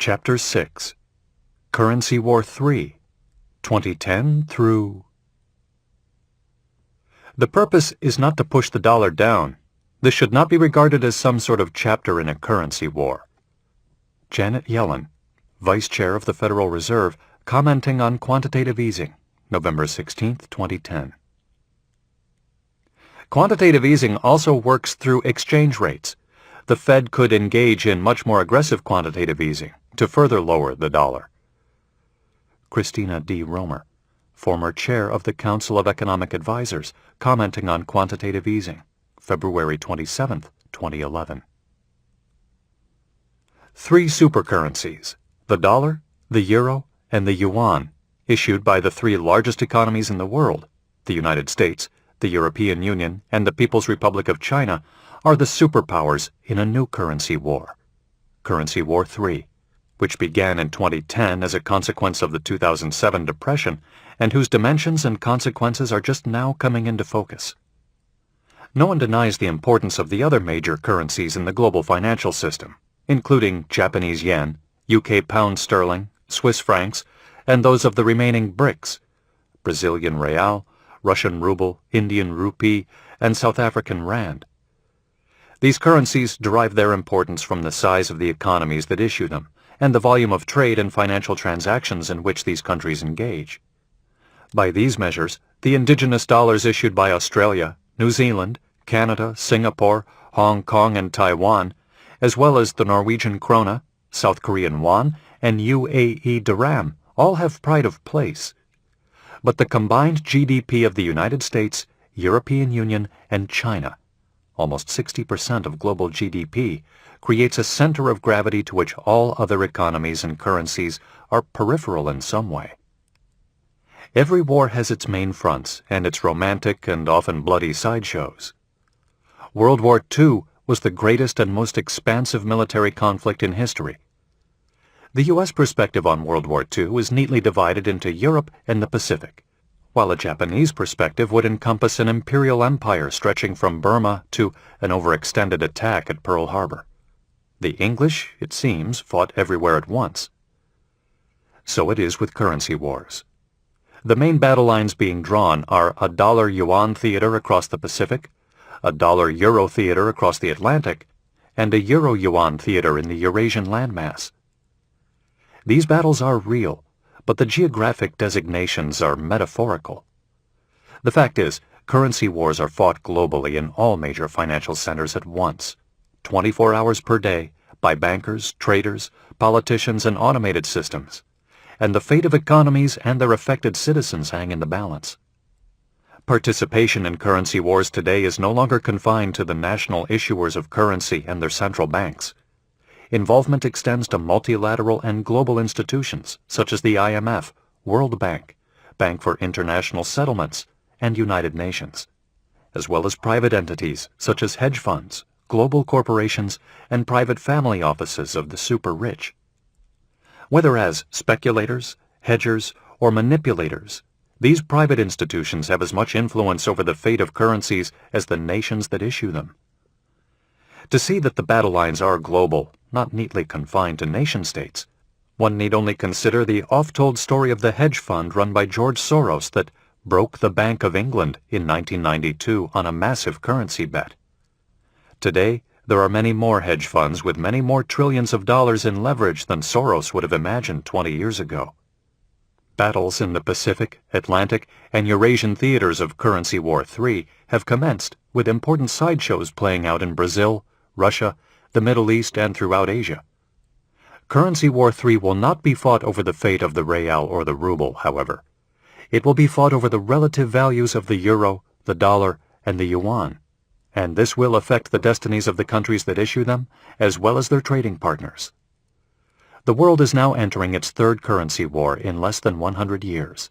Chapter 6, Currency War 3, 2010 through... The purpose is not to push the dollar down. This should not be regarded as some sort of chapter in a currency war. Janet Yellen, Vice Chair of the Federal Reserve, commenting on quantitative easing, November 16, 2010. Quantitative easing also works through exchange rates. The Fed could engage in much more aggressive quantitative easing to further lower the dollar. Christina D. Romer, former chair of the Council of Economic Advisers, commenting on quantitative easing, February 27, 2011. Three supercurrencies, the dollar, the euro, and the yuan, issued by the three largest economies in the world, the United States, the European Union, and the People's Republic of China, are the superpowers in a new currency war, Currency War 3, which began in 2010 as a consequence of the 2007 depression and whose dimensions and consequences are just now coming into focus. No one denies the importance of the other major currencies in the global financial system, including Japanese yen, UK pound sterling, Swiss francs, and those of the remaining BRICS, Brazilian real, Russian ruble, Indian rupee, and South African rand. These currencies derive their importance from the size of the economies that issue them and the volume of trade and financial transactions in which these countries engage. By these measures, the indigenous dollars issued by Australia, New Zealand, Canada, Singapore, Hong Kong, and Taiwan, as well as the Norwegian krona, South Korean won, and UAE dirham, all have pride of place. But the combined GDP of the United States, European Union, and China, almost 60% of global GDP, creates a center of gravity to which all other economies and currencies are peripheral in some way. Every war has its main fronts and its romantic and often bloody sideshows. World War II was the greatest and most expansive military conflict in history. The U.S. perspective on World War II is neatly divided into Europe and the Pacific, while a Japanese perspective would encompass an imperial empire stretching from Burma to an overextended attack at Pearl Harbor. The English, it seems, fought everywhere at once. So it is with currency wars. The main battle lines being drawn are a dollar-yuan theater across the Pacific, a dollar-euro theater across the Atlantic, and a euro-yuan theater in the Eurasian landmass. These battles are real, but the geographic designations are metaphorical. The fact is, currency wars are fought globally in all major financial centers at once, 24 hours per day, by bankers, traders, politicians, and automated systems, and the fate of economies and their affected citizens hang in the balance. Participation in currency wars today is no longer confined to the national issuers of currency and their central banks. Involvement extends to multilateral and global institutions such as the IMF, World Bank, Bank for International Settlements, and United Nations, as well as private entities such as hedge funds, global corporations, and private family offices of the super-rich. Whether as speculators, hedgers, or manipulators, these private institutions have as much influence over the fate of currencies as the nations that issue them. To see that the battle lines are global, not neatly confined to nation-states, one need only consider the oft-told story of the hedge fund run by George Soros that broke the Bank of England in 1992 on a massive currency bet. Today, there are many more hedge funds with many more trillions of dollars in leverage than Soros would have imagined 20 years ago. Battles in the Pacific, Atlantic, and Eurasian theaters of Currency War 3 have commenced, with important sideshows playing out in Brazil, Russia, the Middle East, and throughout Asia. Currency War 3 will not be fought over the fate of the real or the ruble, however. It will be fought over the relative values of the euro, the dollar, and the yuan, and this will affect the destinies of the countries that issue them, as well as their trading partners. The world is now entering its third currency war in less than 100 years.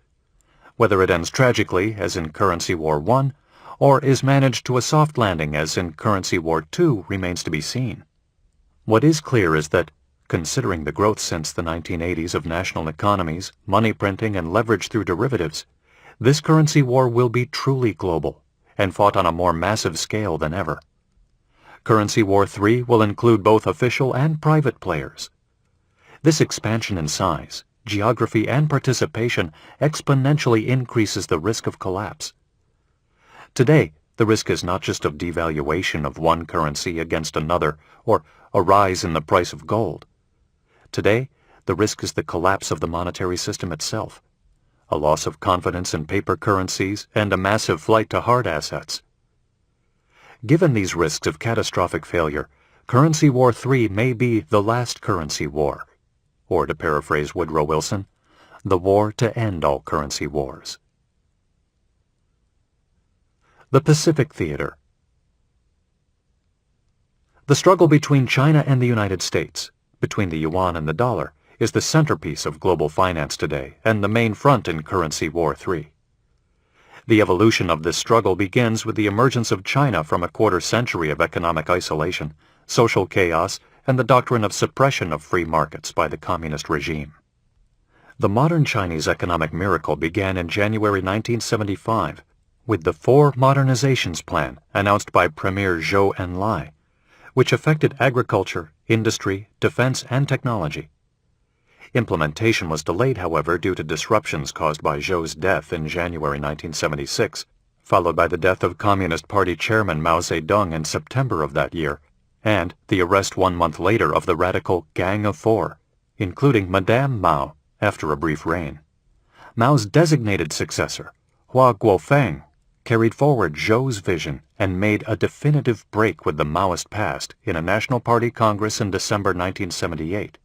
Whether it ends tragically, as in Currency War I, or is managed to a soft landing, as in Currency War II, remains to be seen. What is clear is that, considering the growth since the 1980s of national economies, money printing, and leverage through derivatives, this currency war will be truly global and fought on a more massive scale than ever. Currency War 3 will include both official and private players. This expansion in size, geography, and participation exponentially increases the risk of collapse. Today, the risk is not just of devaluation of one currency against another or a rise in the price of gold. Today, the risk is the collapse of the monetary system itself, a loss of confidence in paper currencies, and a massive flight to hard assets. Given these risks of catastrophic failure, Currency War III may be the last currency war, or to paraphrase Woodrow Wilson, the war to end all currency wars. The Pacific Theater. The struggle between China and the United States, between the yuan and the dollar, is the centerpiece of global finance today and the main front in Currency War III. The evolution of this struggle begins with the emergence of China from a quarter-century of economic isolation, social chaos, and the doctrine of suppression of free markets by the communist regime. The modern Chinese economic miracle began in January 1975 with the Four Modernizations Plan announced by Premier Zhou Enlai, which affected agriculture, industry, defense, and technology. Implementation was delayed, however, due to disruptions caused by Zhou's death in January 1976, followed by the death of Communist Party Chairman Mao Zedong in September of that year, and the arrest 1 month later of the radical Gang of Four, including Madame Mao, after a brief reign. Mao's designated successor, Hua Guofeng, carried forward Zhou's vision and made a definitive break with the Maoist past in a National Party Congress in December 1978.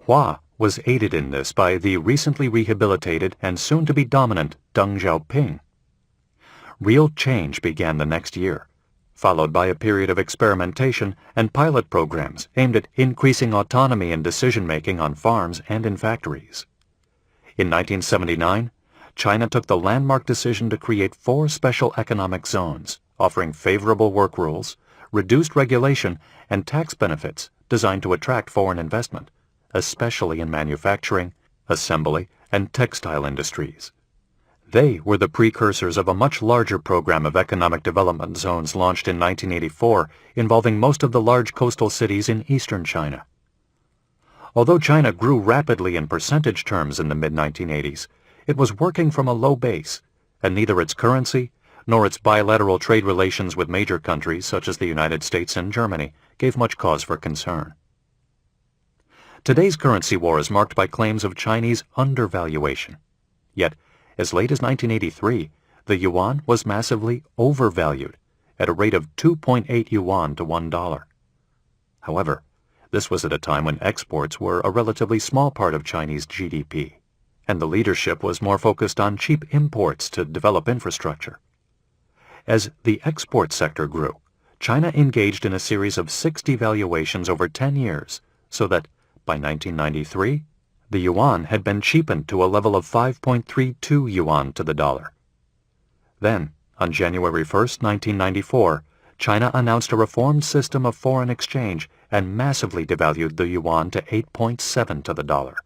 Hua was aided in this by the recently rehabilitated and soon-to-be dominant Deng Xiaoping. Real change began the next year, followed by a period of experimentation and pilot programs aimed at increasing autonomy in decision-making on farms and in factories. In 1979, China took the landmark decision to create 4 special economic zones, offering favorable work rules, reduced regulation, and tax benefits designed to attract foreign investment, especially in manufacturing, assembly, and textile industries. They were the precursors of a much larger program of economic development zones launched in 1984, involving most of the large coastal cities in eastern China. Although China grew rapidly in percentage terms in the mid-1980s, it was working from a low base, and neither its currency nor its bilateral trade relations with major countries such as the United States and Germany gave much cause for concern. Today's currency war is marked by claims of Chinese undervaluation. Yet, as late as 1983, the yuan was massively overvalued at a rate of 2.8 yuan to $1. However, this was at a time when exports were a relatively small part of Chinese GDP, and the leadership was more focused on cheap imports to develop infrastructure. As the export sector grew, China engaged in a series of 6 devaluations over 10 years, so that by 1993, the yuan had been cheapened to a level of 5.32 yuan to the dollar. Then, on January 1, 1994, China announced a reformed system of foreign exchange and massively devalued the yuan to 8.7 to the dollar.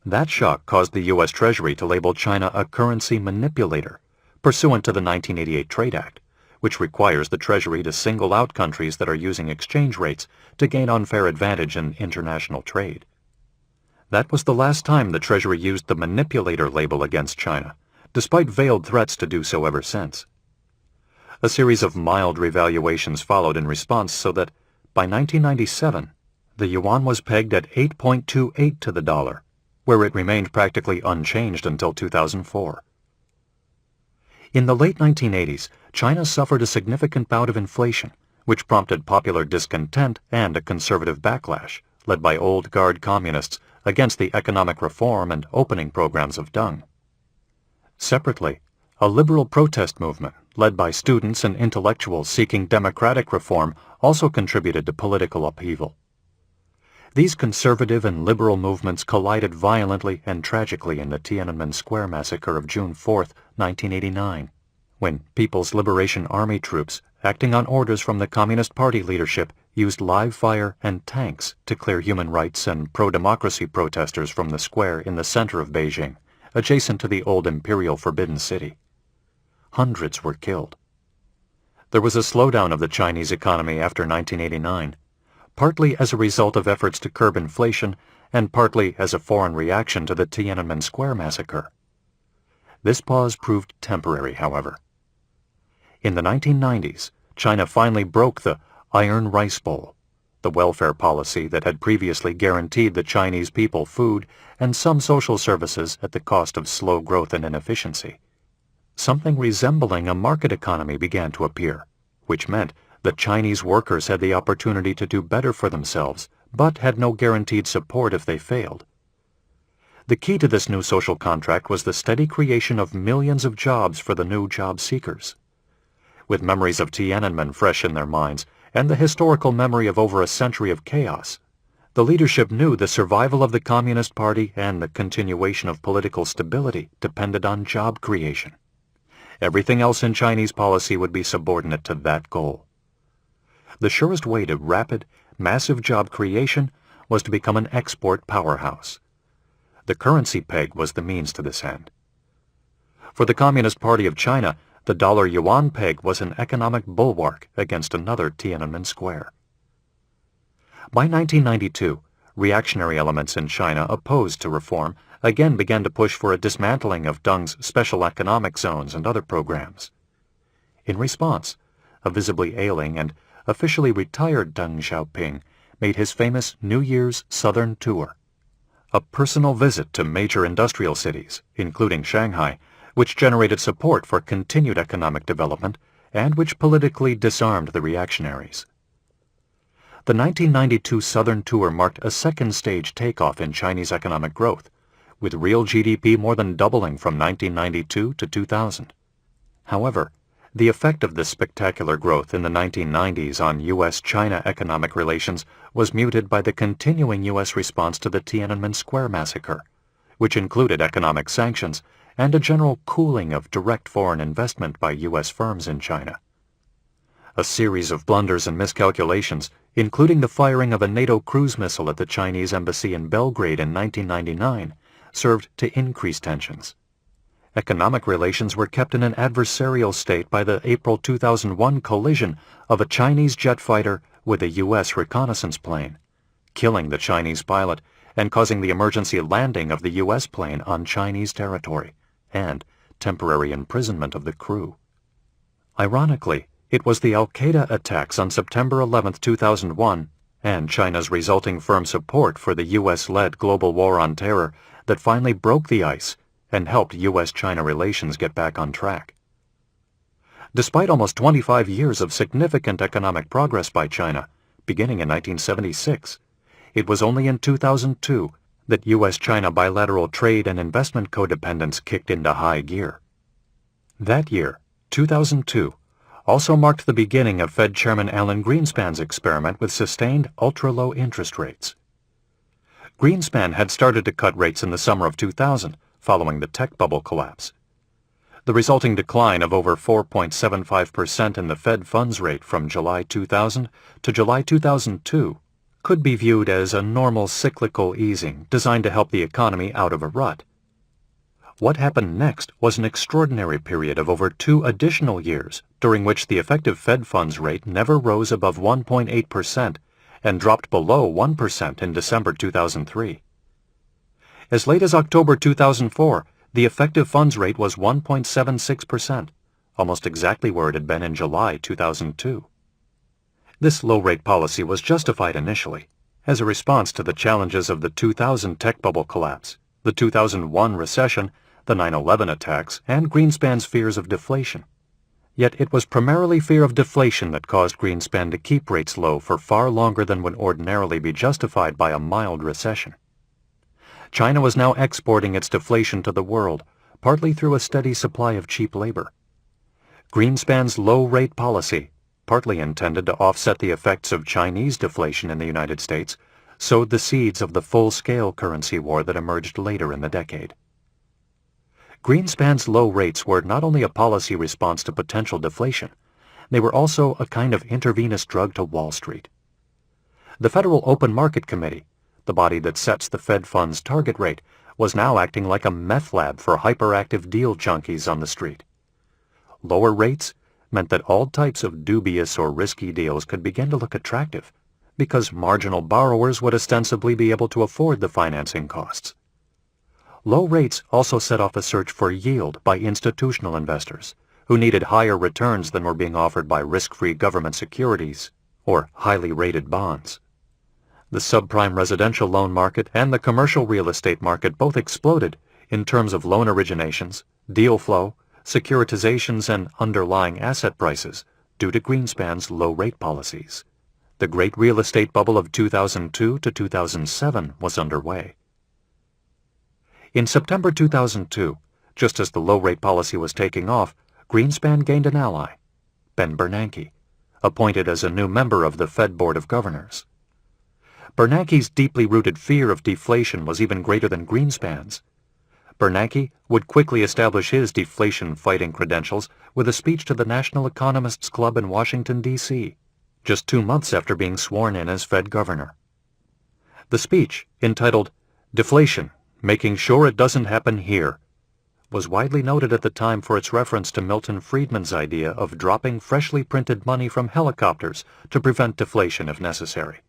That shock caused the U.S. Treasury to label China a currency manipulator, pursuant to the 1988 Trade Act, which requires the Treasury to single out countries that are using exchange rates to gain unfair advantage in international trade. That was the last time the Treasury used the manipulator label against China, despite veiled threats to do so ever since. A series of mild revaluations followed in response so that, by 1997, the yuan was pegged at 8.28 to the dollar, where it remained practically unchanged until 2004. In the late 1980s, China suffered a significant bout of inflation, which prompted popular discontent and a conservative backlash, led by old guard communists, against the economic reform and opening programs of Deng. Separately, a liberal protest movement, led by students and intellectuals seeking democratic reform, also contributed to political upheaval. These conservative and liberal movements collided violently and tragically in the Tiananmen Square massacre of June 4, 1989, when People's Liberation Army troops, acting on orders from the Communist Party leadership, used live fire and tanks to clear human rights and pro-democracy protesters from the square in the center of Beijing, adjacent to the old imperial Forbidden City. Hundreds were killed. There was a slowdown of the Chinese economy after 1989, partly as a result of efforts to curb inflation and partly as a foreign reaction to the Tiananmen Square massacre. This pause proved temporary, however. In the 1990s, China finally broke the Iron Rice Bowl, the welfare policy that had previously guaranteed the Chinese people food and some social services at the cost of slow growth and inefficiency. Something resembling a market economy began to appear, which meant that Chinese workers had the opportunity to do better for themselves, but had no guaranteed support if they failed. The key to this new social contract was the steady creation of millions of jobs for the new job seekers. With memories of Tiananmen fresh in their minds, and the historical memory of over a century of chaos, the leadership knew the survival of the Communist Party and the continuation of political stability depended on job creation. Everything else in Chinese policy would be subordinate to that goal. The surest way to rapid, massive job creation was to become an export powerhouse. The currency peg was the means to this end. For the Communist Party of China, the dollar-yuan peg was an economic bulwark against another Tiananmen Square. By 1992, reactionary elements in China opposed to reform again began to push for a dismantling of Deng's special economic zones and other programs. In response, a visibly ailing and officially retired Deng Xiaoping made his famous New Year's Southern Tour, a personal visit to major industrial cities, including Shanghai, which generated support for continued economic development and which politically disarmed the reactionaries. The 1992 Southern Tour marked a second-stage takeoff in Chinese economic growth, with real GDP more than doubling from 1992 to 2000. However, the effect of this spectacular growth in the 1990s on U.S.-China economic relations was muted by the continuing U.S. response to the Tiananmen Square massacre, which included economic sanctions and a general cooling of direct foreign investment by U.S. firms in China. A series of blunders and miscalculations, including the firing of a NATO cruise missile at the Chinese embassy in Belgrade in 1999, served to increase tensions. Economic relations were kept in an adversarial state by the April 2001 collision of a Chinese jet fighter with a U.S. reconnaissance plane, killing the Chinese pilot and causing the emergency landing of the U.S. plane on Chinese territory, and temporary imprisonment of the crew. Ironically, it was the Al-Qaeda attacks on September 11, 2001, and China's resulting firm support for the U.S.-led global war on terror that finally broke the ice and helped U.S.-China relations get back on track. Despite almost 25 years of significant economic progress by China, beginning in 1976, it was only in 2002 that U.S.-China bilateral trade and investment codependence kicked into high gear. That year, 2002, also marked the beginning of Fed Chairman Alan Greenspan's experiment with sustained ultra-low interest rates. Greenspan had started to cut rates in the summer of 2000, following the tech bubble collapse. The resulting decline of over 4.75% in the Fed funds rate from July 2000 to July 2002 could be viewed as a normal cyclical easing designed to help the economy out of a rut. What happened next was an extraordinary period of over 2 additional years during which the effective Fed funds rate never rose above 1.8% and dropped below 1% in December 2003. As late as October 2004, the effective funds rate was 1.76%, almost exactly where it had been in July 2002. This low-rate policy was justified initially as a response to the challenges of the 2000 tech bubble collapse, the 2001 recession, the 9/11 attacks, and Greenspan's fears of deflation. Yet it was primarily fear of deflation that caused Greenspan to keep rates low for far longer than would ordinarily be justified by a mild recession. China was now exporting its deflation to the world, partly through a steady supply of cheap labor. Greenspan's low-rate policy, partly intended to offset the effects of Chinese deflation in the United States, sowed the seeds of the full-scale currency war that emerged later in the decade. Greenspan's low rates were not only a policy response to potential deflation, they were also a kind of intravenous drug to Wall Street. The Federal Open Market Committee, the body that sets the Fed funds target rate, was now acting like a meth lab for hyperactive deal junkies on the street. Lower rates meant that all types of dubious or risky deals could begin to look attractive, because marginal borrowers would ostensibly be able to afford the financing costs. Low rates also set off a search for yield by institutional investors, who needed higher returns than were being offered by risk-free government securities or highly rated bonds. The subprime residential loan market and the commercial real estate market both exploded in terms of loan originations, deal flow, securitizations, and underlying asset prices due to Greenspan's low-rate policies. The great real estate bubble of 2002 to 2007 was underway. In September 2002, just as the low-rate policy was taking off, Greenspan gained an ally, Ben Bernanke, appointed as a new member of the Fed Board of Governors. Bernanke's deeply rooted fear of deflation was even greater than Greenspan's. Bernanke would quickly establish his deflation-fighting credentials with a speech to the National Economists Club in Washington, D.C., just 2 months after being sworn in as Fed governor. The speech, entitled "Deflation, Making Sure It Doesn't Happen Here," was widely noted at the time for its reference to Milton Friedman's idea of dropping freshly printed money from helicopters to prevent deflation if necessary,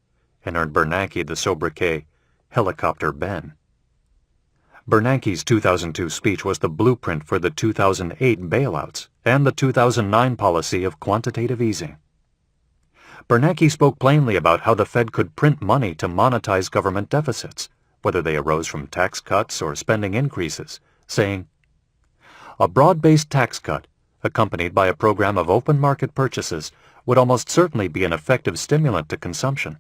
and earned Bernanke the sobriquet Helicopter Ben. Bernanke's 2002 speech was the blueprint for the 2008 bailouts and the 2009 policy of quantitative easing. Bernanke spoke plainly about how the Fed could print money to monetize government deficits, whether they arose from tax cuts or spending increases, saying, "A broad-based tax cut, accompanied by a program of open market purchases, would almost certainly be an effective stimulant to consumption.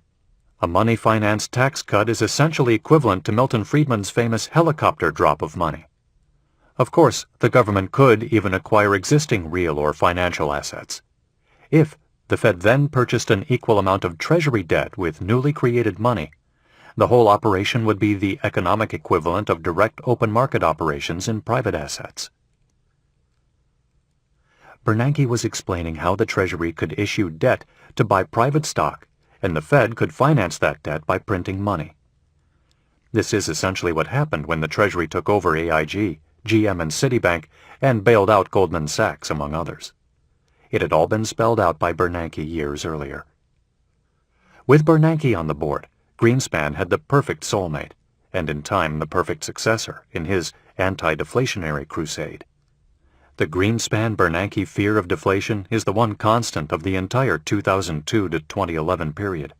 A money-financed tax cut is essentially equivalent to Milton Friedman's famous helicopter drop of money. Of course, the government could even acquire existing real or financial assets. If the Fed then purchased an equal amount of Treasury debt with newly created money, the whole operation would be the economic equivalent of direct open market operations in private assets." Bernanke was explaining how the Treasury could issue debt to buy private stock, and the Fed could finance that debt by printing money. This is essentially what happened when the Treasury took over AIG, GM, and Citibank and bailed out Goldman Sachs, among others. It had all been spelled out by Bernanke years earlier. With Bernanke on the board, Greenspan had the perfect soulmate, and in time the perfect successor in his anti-deflationary crusade. The Greenspan-Bernanke fear of deflation is the one constant of the entire 2002 to 2011 period.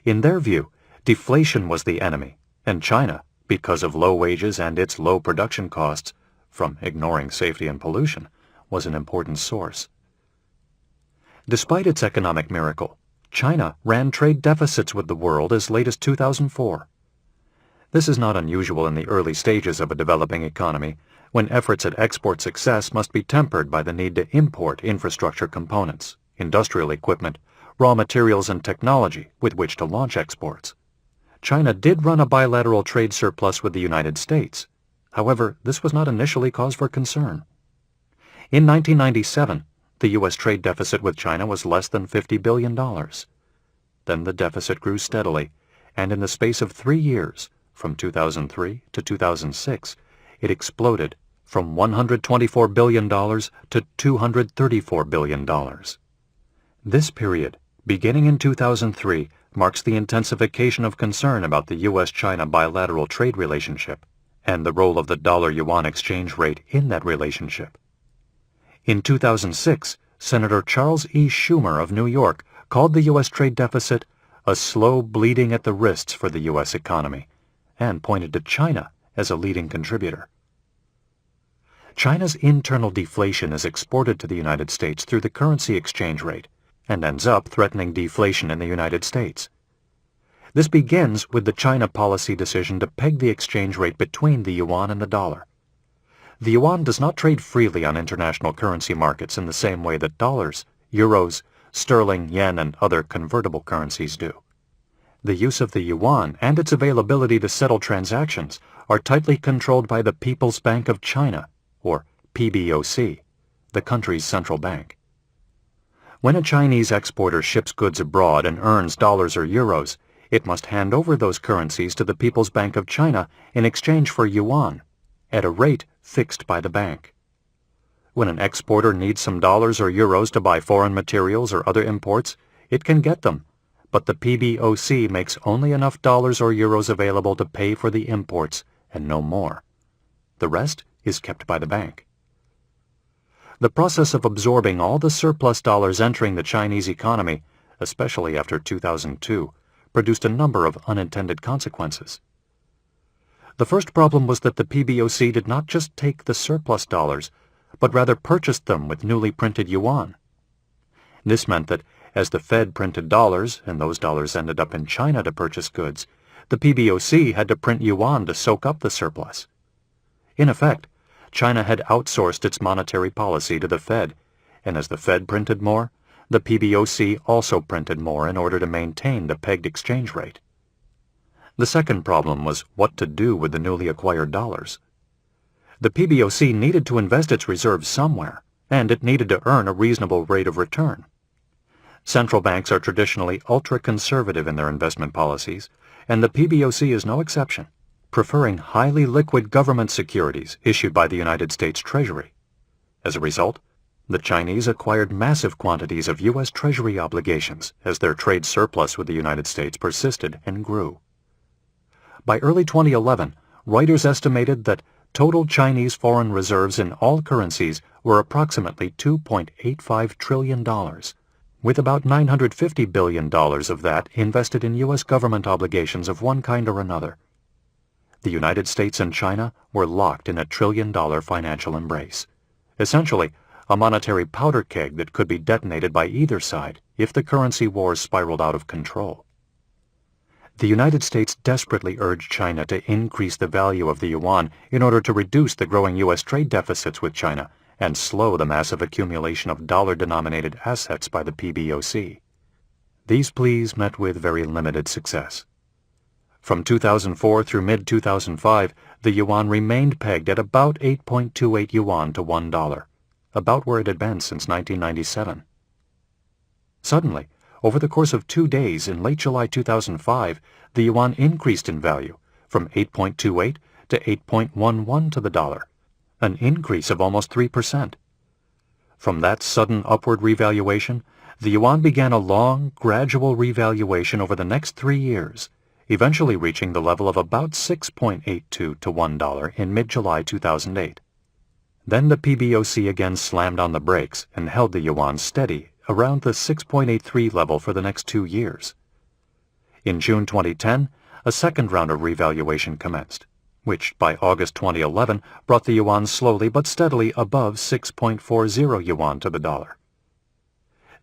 In their view, deflation was the enemy, and China, because of low wages and its low production costs, from ignoring safety and pollution, was an important source. Despite its economic miracle, China ran trade deficits with the world as late as 2004. This is not unusual in the early stages of a developing economy, when efforts at export success must be tempered by the need to import infrastructure components, industrial equipment, raw materials, and technology with which to launch exports. China did run a bilateral trade surplus with the United States. However, this was not initially cause for concern. In 1997, the U.S. trade deficit with China was less than $50 billion. Then the deficit grew steadily, and in the space of 3 years, from 2003 to 2006, it exploded from $124 billion to $234 billion. This period, beginning in 2003, marks the intensification of concern about the U.S.-China bilateral trade relationship and the role of the dollar-yuan exchange rate in that relationship. In 2006, Senator Charles E. Schumer of New York called the U.S. trade deficit a slow bleeding at the wrists for the U.S. economy and pointed to China as a leading contributor. China's internal deflation is exported to the United States through the currency exchange rate and ends up threatening deflation in the United States. This begins with the China policy decision to peg the exchange rate between the yuan and the dollar. The yuan does not trade freely on international currency markets in the same way that dollars, euros, sterling, yen, and other convertible currencies do. The use of the yuan and its availability to settle transactions are tightly controlled by the People's Bank of China, or PBOC, the country's central bank. When a Chinese exporter ships goods abroad and earns dollars or euros, it must hand over those currencies to the People's Bank of China in exchange for yuan, at a rate fixed by the bank. When an exporter needs some dollars or euros to buy foreign materials or other imports, it can get them, but the PBOC makes only enough dollars or euros available to pay for the imports and no more. The rest is kept by the bank. The process of absorbing all the surplus dollars entering the Chinese economy, especially after 2002, produced a number of unintended consequences. The first problem was that the PBOC did not just take the surplus dollars, but rather purchased them with newly printed yuan. This meant that as the Fed printed dollars, and those dollars ended up in China to purchase goods, the PBOC had to print yuan to soak up the surplus. In effect, China had outsourced its monetary policy to the Fed, and as the Fed printed more, the PBOC also printed more in order to maintain the pegged exchange rate. The second problem was what to do with the newly acquired dollars. The PBOC needed to invest its reserves somewhere, and it needed to earn a reasonable rate of return. Central banks are traditionally ultra-conservative in their investment policies, and the PBOC is no exception, preferring highly liquid government securities issued by the United States Treasury. As a result, the Chinese acquired massive quantities of U.S. Treasury obligations as their trade surplus with the United States persisted and grew. By early 2011, Reuters estimated that total Chinese foreign reserves in all currencies were approximately $2.85 trillion, with about $950 billion of that invested in U.S. government obligations of one kind or another. The United States and China were locked in a trillion-dollar financial embrace, essentially a monetary powder keg that could be detonated by either side if the currency wars spiraled out of control. The United States desperately urged China to increase the value of the yuan in order to reduce the growing U.S. trade deficits with China and slow the massive accumulation of dollar-denominated assets by the PBOC. These pleas met with very limited success. From 2004 through mid-2005, the yuan remained pegged at about 8.28 yuan to $1, about where it had been since 1997. Suddenly, over the course of 2 days in late July 2005, the yuan increased in value from 8.28 to 8.11 to the dollar, an increase of almost 3%. From that sudden upward revaluation, the yuan began a long, gradual revaluation over the next 3 years, eventually reaching the level of about 6.82 to $1 in mid-July 2008. Then the PBOC again slammed on the brakes and held the yuan steady around the 6.83 level for the next 2 years. In June 2010, a second round of revaluation commenced, which by August 2011 brought the yuan slowly but steadily above 6.40 yuan to the dollar.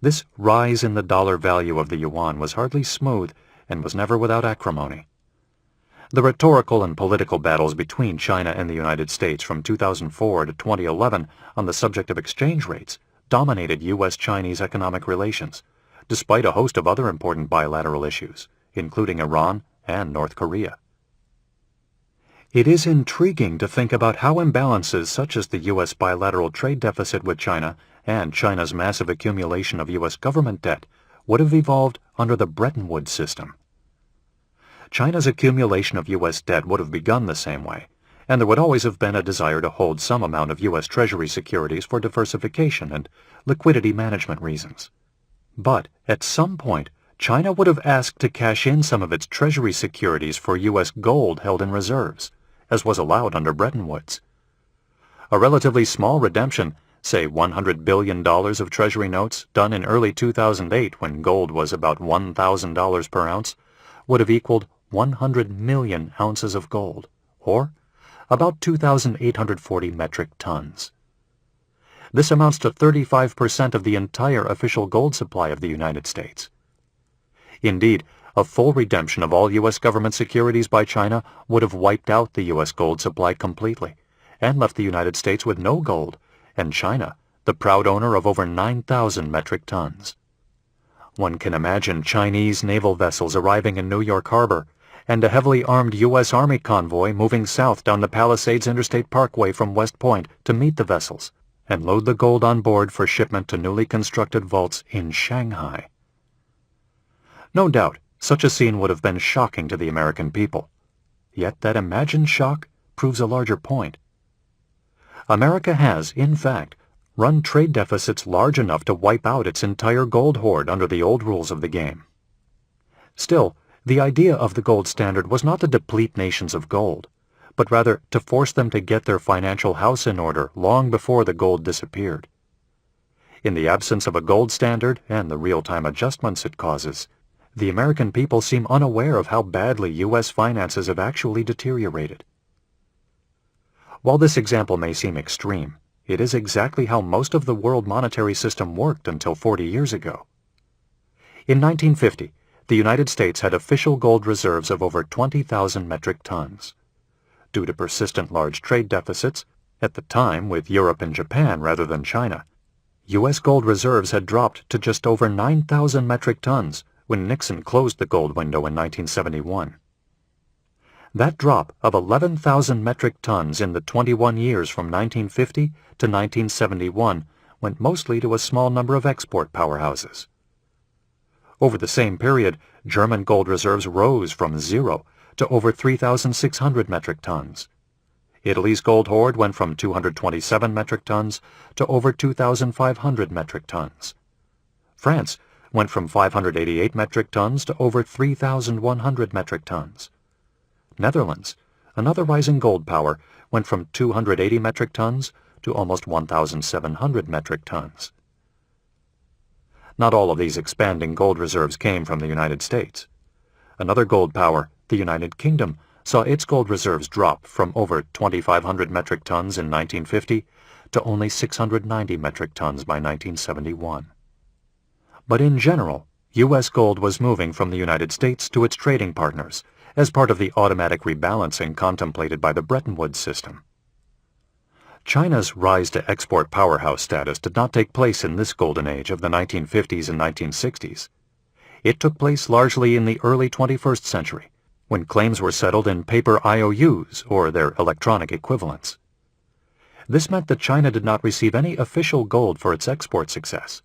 This rise in the dollar value of the yuan was hardly smooth and was never without acrimony. The rhetorical and political battles between China and the United States from 2004 to 2011 on the subject of exchange rates dominated U.S.-Chinese economic relations, despite a host of other important bilateral issues, including Iran and North Korea. It is intriguing to think about how imbalances such as the U.S. bilateral trade deficit with China and China's massive accumulation of U.S. government debt would have evolved under the Bretton Woods system. China's accumulation of U.S. debt would have begun the same way, and there would always have been a desire to hold some amount of U.S. Treasury securities for diversification and liquidity management reasons. But at some point, China would have asked to cash in some of its Treasury securities for U.S. gold held in reserves, as was allowed under Bretton Woods. A relatively small redemption, say $100 billion of Treasury notes, done in early 2008 when gold was about $1,000 per ounce, would have equaled 100 million ounces of gold, or about 2,840 metric tons. This amounts to 35% of the entire official gold supply of the United States. Indeed, a full redemption of all U.S. government securities by China would have wiped out the U.S. gold supply completely and left the United States with no gold, and China the proud owner of over 9,000 metric tons. One can imagine Chinese naval vessels arriving in New York Harbor and a heavily armed U.S. Army convoy moving south down the Palisades Interstate Parkway from West Point to meet the vessels and load the gold on board for shipment to newly constructed vaults in Shanghai. No doubt, such a scene would have been shocking to the American people. Yet that imagined shock proves a larger point. America has, in fact, run trade deficits large enough to wipe out its entire gold hoard under the old rules of the game. Still, the idea of the gold standard was not to deplete nations of gold, but rather to force them to get their financial house in order long before the gold disappeared. In the absence of a gold standard and the real-time adjustments it causes, the American people seem unaware of how badly U.S. finances have actually deteriorated. While this example may seem extreme, it is exactly how most of the world monetary system worked until 40 years ago. In 1950, the United States had official gold reserves of over 20,000 metric tons. Due to persistent large trade deficits, at the time with Europe and Japan rather than China, U.S. gold reserves had dropped to just over 9,000 metric tons when Nixon closed the gold window in 1971. That drop of 11,000 metric tons in the 21 years from 1950 to 1971 went mostly to a small number of export powerhouses. Over the same period, German gold reserves rose from 0 to over 3,600 metric tons. Italy's gold hoard went from 227 metric tons to over 2,500 metric tons. France went from 588 metric tons to over 3,100 metric tons. Netherlands, another rising gold power, went from 280 metric tons to almost 1,700 metric tons. Not all of these expanding gold reserves came from the United States. Another gold power, the United Kingdom, saw its gold reserves drop from over 2,500 metric tons in 1950 to only 690 metric tons by 1971. But in general, U.S. gold was moving from the United States to its trading partners as part of the automatic rebalancing contemplated by the Bretton Woods system. China's rise to export powerhouse status did not take place in this golden age of the 1950s and 1960s. It took place largely in the early 21st century, when claims were settled in paper IOUs or their electronic equivalents. This meant that China did not receive any official gold for its export success.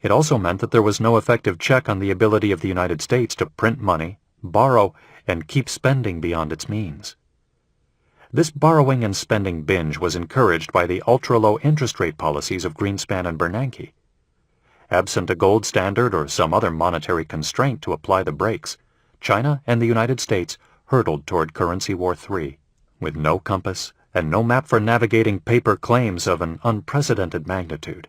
It also meant that there was no effective check on the ability of the United States to print money, borrow, and keep spending beyond its means. This borrowing and spending binge was encouraged by the ultra-low interest rate policies of Greenspan and Bernanke. Absent a gold standard or some other monetary constraint to apply the brakes, China and the United States hurtled toward Currency War III, with no compass and no map for navigating paper claims of an unprecedented magnitude.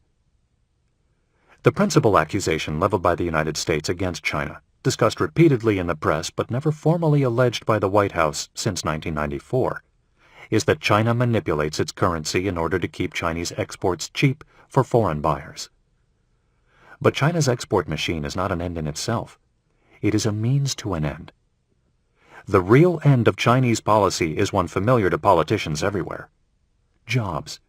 The principal accusation leveled by the United States against China, discussed repeatedly in the press but never formally alleged by the White House since 1994, is that China manipulates its currency in order to keep Chinese exports cheap for foreign buyers. But China's export machine is not an end in itself. It is a means to an end. The real end of Chinese policy is one familiar to politicians everywhere: jobs.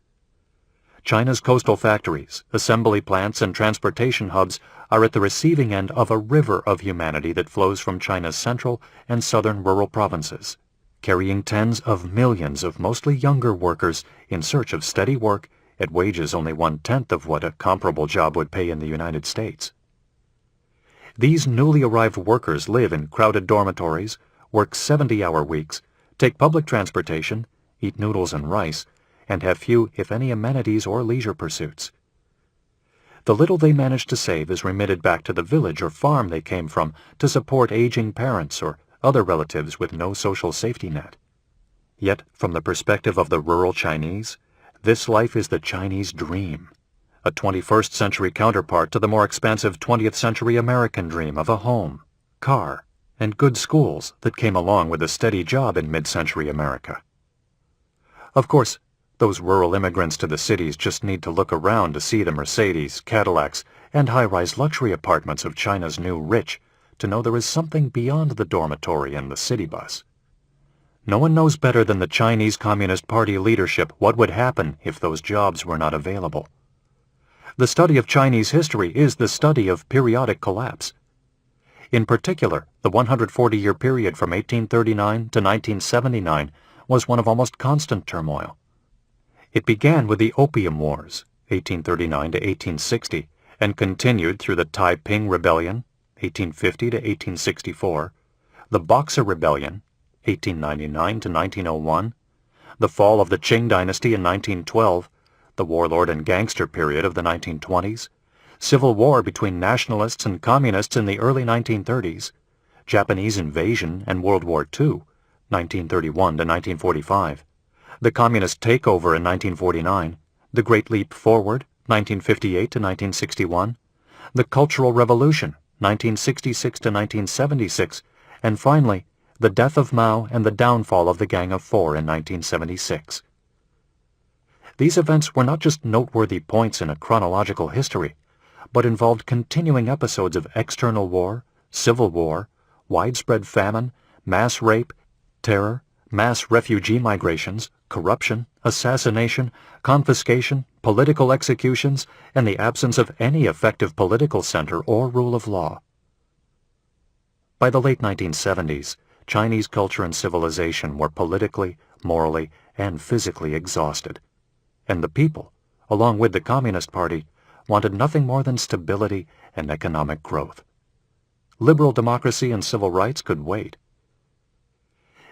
China's coastal factories, assembly plants, and transportation hubs are at the receiving end of a river of humanity that flows from China's central and southern rural provinces, carrying tens of millions of mostly younger workers in search of steady work at wages only 1/10 of what a comparable job would pay in the United States. These newly arrived workers live in crowded dormitories, work 70-hour weeks, take public transportation, eat noodles and rice, and have few, if any, amenities or leisure pursuits. The little they manage to save is remitted back to the village or farm they came from to support aging parents or other relatives with no social safety net. Yet, from the perspective of the rural Chinese, this life is the Chinese dream, a 21st century counterpart to the more expansive 20th century American dream of a home, car, and good schools that came along with a steady job in mid-century America. Of course, those rural immigrants to the cities just need to look around to see the Mercedes, Cadillacs, and high-rise luxury apartments of China's new rich to know there is something beyond the dormitory and the city bus. No one knows better than the Chinese Communist Party leadership what would happen if those jobs were not available. The study of Chinese history is the study of periodic collapse. In particular, the 140-year period from 1839 to 1979 was one of almost constant turmoil. It began with the Opium Wars, 1839 to 1860, and continued through the Taiping Rebellion, 1850 to 1864, the Boxer Rebellion, 1899 to 1901, the fall of the Qing Dynasty in 1912, the warlord and gangster period of the 1920s, civil war between nationalists and communists in the early 1930s, Japanese invasion and World War II, 1931 to 1945, the Communist takeover in 1949, the Great Leap Forward, 1958 to 1961, the Cultural Revolution, 1966 to 1976, and finally, the death of Mao and the downfall of the Gang of Four in 1976. These events were not just noteworthy points in a chronological history, but involved continuing episodes of external war, civil war, widespread famine, mass rape, terror, mass refugee migrations, corruption, assassination, confiscation, political executions, and the absence of any effective political center or rule of law. By the late 1970s, Chinese culture and civilization were politically, morally, and physically exhausted, and the people, along with the Communist Party, wanted nothing more than stability and economic growth. Liberal democracy and civil rights could wait.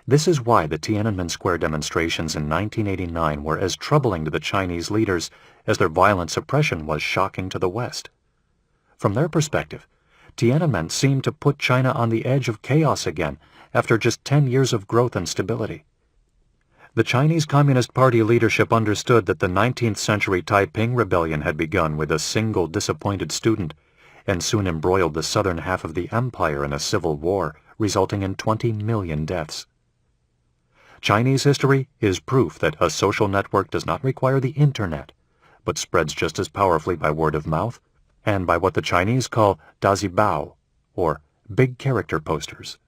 This is why the Tiananmen Square demonstrations in 1989 were as troubling to the Chinese leaders as their violent suppression was shocking to the West. From their perspective, Tiananmen seemed to put China on the edge of chaos again after just 10 years of growth and stability. The Chinese Communist Party leadership understood that the 19th century Taiping Rebellion had begun with a single disappointed student and soon embroiled the southern half of the empire in a civil war, resulting in 20 million deaths. Chinese history is proof that a social network does not require the internet, but spreads just as powerfully by word of mouth and by what the Chinese call dazibao, or big character posters.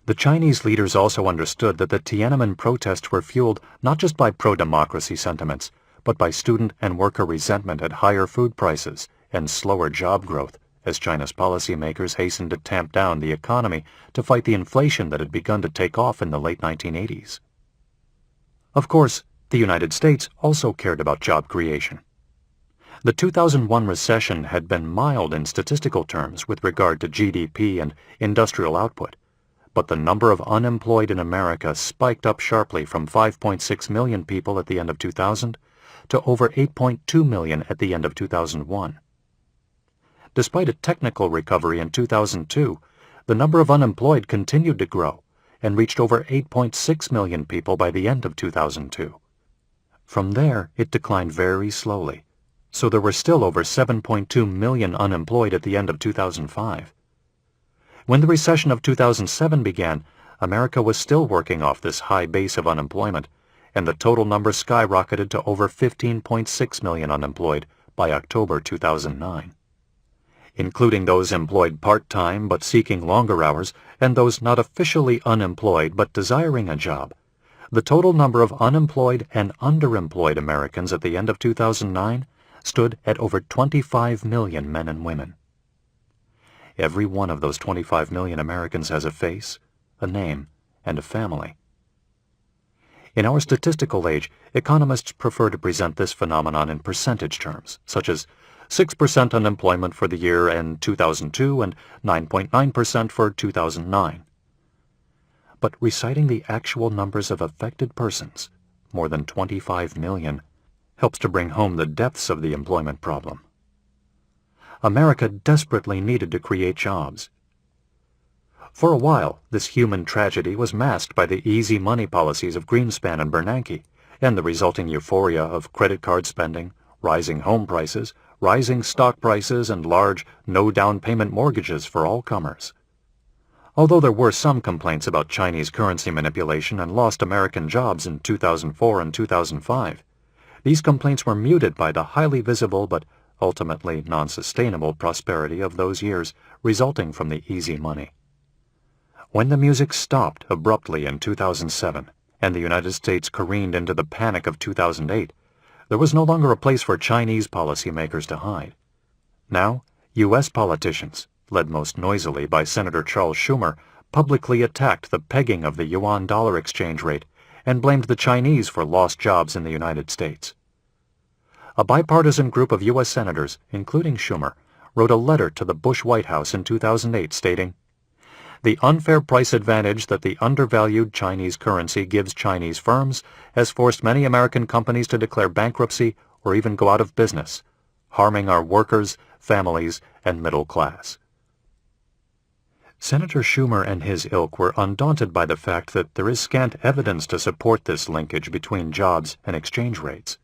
The Chinese leaders also understood that the Tiananmen protests were fueled not just by pro-democracy sentiments, but by student and worker resentment at higher food prices and slower job growth, as China's policymakers hastened to tamp down the economy to fight the inflation that had begun to take off in the late 1980s. Of course, the United States also cared about job creation. The 2001 recession had been mild in statistical terms with regard to GDP and industrial output, but the number of unemployed in America spiked up sharply from 5.6 million people at the end of 2000 to over 8.2 million at the end of 2001. Despite a technical recovery in 2002, the number of unemployed continued to grow and reached over 8.6 million people by the end of 2002. From there, it declined very slowly, so there were still over 7.2 million unemployed at the end of 2005. When the recession of 2007 began, America was still working off this high base of unemployment, and the total number skyrocketed to over 15.6 million unemployed by October 2009. Including those employed part-time but seeking longer hours, and those not officially unemployed but desiring a job, the total number of unemployed and underemployed Americans at the end of 2009 stood at over 25 million men and women. Every one of those 25 million Americans has a face, a name, and a family. In our statistical age, economists prefer to present this phenomenon in percentage terms, such as 6% unemployment for the year in 2002 and 9.9% for 2009. But reciting the actual numbers of affected persons, more than 25 million, helps to bring home the depths of the employment problem. America desperately needed to create jobs. For a while, this human tragedy was masked by the easy money policies of Greenspan and Bernanke, and the resulting euphoria of credit card spending, rising home prices, rising stock prices, and large, no-down-payment mortgages for all comers. Although there were some complaints about Chinese currency manipulation and lost American jobs in 2004 and 2005, these complaints were muted by the highly visible but ultimately non-sustainable prosperity of those years resulting from the easy money. When the music stopped abruptly in 2007 and the United States careened into the panic of 2008, there was no longer a place for Chinese policymakers to hide. Now, U.S. politicians, led most noisily by Senator Charles Schumer, publicly attacked the pegging of the yuan-dollar exchange rate and blamed the Chinese for lost jobs in the United States. A bipartisan group of U.S. senators, including Schumer, wrote a letter to the Bush White House in 2008 stating, "The unfair price advantage that the undervalued Chinese currency gives Chinese firms has forced many American companies to declare bankruptcy or even go out of business, harming our workers, families, and middle class." Senator Schumer and his ilk were undaunted by the fact that there is scant evidence to support this linkage between jobs and exchange rates.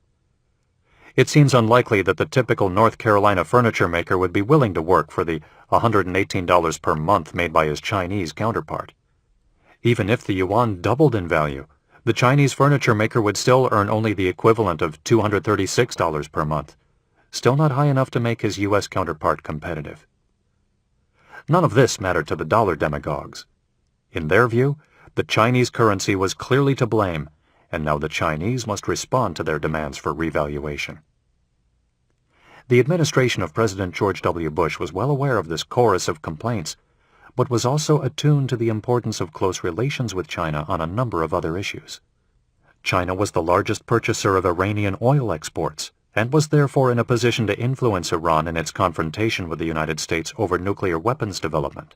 It seems unlikely that the typical North Carolina furniture maker would be willing to work for the $118 per month made by his Chinese counterpart. Even if the yuan doubled in value, the Chinese furniture maker would still earn only the equivalent of $236 per month, still not high enough to make his U.S. counterpart competitive. None of this mattered to the dollar demagogues. In their view, the Chinese currency was clearly to blame, and now the Chinese must respond to their demands for revaluation. The administration of President George W. Bush was well aware of this chorus of complaints, but was also attuned to the importance of close relations with China on a number of other issues. China was the largest purchaser of Iranian oil exports, and was therefore in a position to influence Iran in its confrontation with the United States over nuclear weapons development.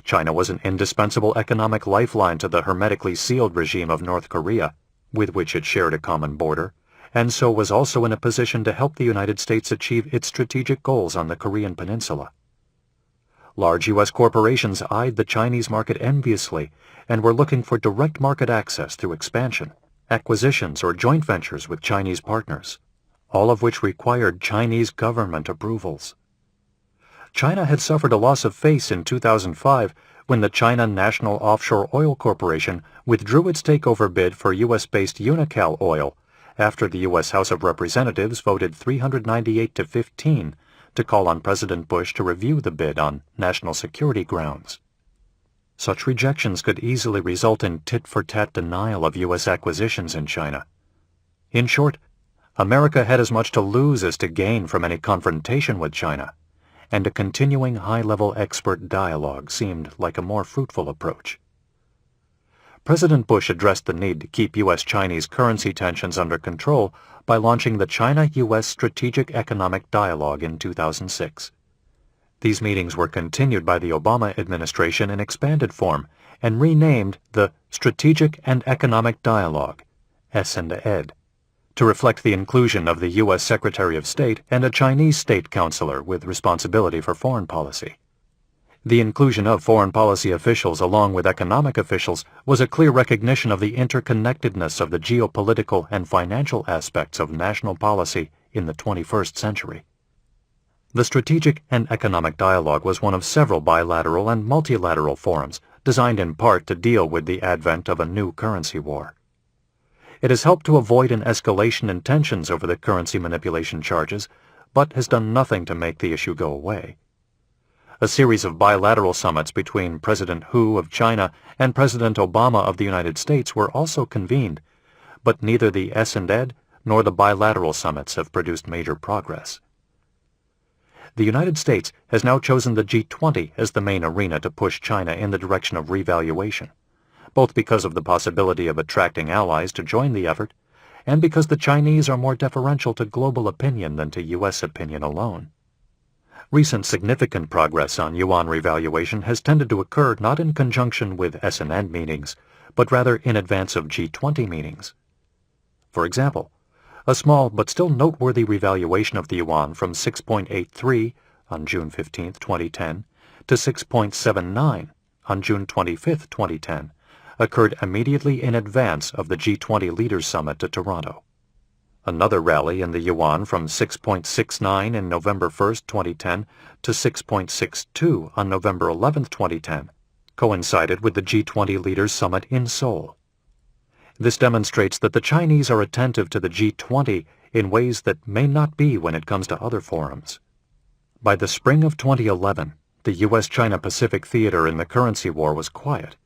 China was an indispensable economic lifeline to the hermetically sealed regime of North Korea, with which it shared a common border, and so was also in a position to help the United States achieve its strategic goals on the Korean Peninsula. Large U.S. corporations eyed the Chinese market enviously and were looking for direct market access through expansion, acquisitions, or joint ventures with Chinese partners, all of which required Chinese government approvals. China had suffered a loss of face in 2005 when the China National Offshore Oil Corporation withdrew its takeover bid for U.S.-based Unocal Oil after the U.S. House of Representatives voted 398-15 to call on President Bush to review the bid on national security grounds. Such rejections could easily result in tit-for-tat denial of U.S. acquisitions in China. In short, America had as much to lose as to gain from any confrontation with China, and a continuing high-level expert dialogue seemed like a more fruitful approach. President Bush addressed the need to keep U.S.-Chinese currency tensions under control by launching the China-U.S. Strategic Economic Dialogue in 2006. These meetings were continued by the Obama administration in expanded form and renamed the Strategic and Economic Dialogue, S&ED, to reflect the inclusion of the U.S. Secretary of State and a Chinese state counselor with responsibility for foreign policy. The inclusion of foreign policy officials along with economic officials was a clear recognition of the interconnectedness of the geopolitical and financial aspects of national policy in the 21st century. The Strategic and Economic Dialogue was one of several bilateral and multilateral forums designed in part to deal with the advent of a new currency war. It has helped to avoid an escalation in tensions over the currency manipulation charges, but has done nothing to make the issue go away. A series of bilateral summits between President Hu of China and President Obama of the United States were also convened, but neither the S&ED nor the bilateral summits have produced major progress. The United States has now chosen the G20 as the main arena to push China in the direction of revaluation, both because of the possibility of attracting allies to join the effort and because the Chinese are more deferential to global opinion than to U.S. opinion alone. Recent significant progress on yuan revaluation has tended to occur not in conjunction with S&N meetings, but rather in advance of G20 meetings. For example, a small but still noteworthy revaluation of the yuan from 6.83 on June 15, 2010 to 6.79 on June 25, 2010 occurred immediately in advance of the G20 Leaders Summit to Toronto. Another rally in the yuan from 6.69 in November 1, 2010 to 6.62 on November 11, 2010 coincided with the G20 Leaders Summit in Seoul. This demonstrates that the Chinese are attentive to the G20 in ways that may not be when it comes to other forums. By the spring of 2011, the U.S.-China Pacific theater in the currency war was quiet.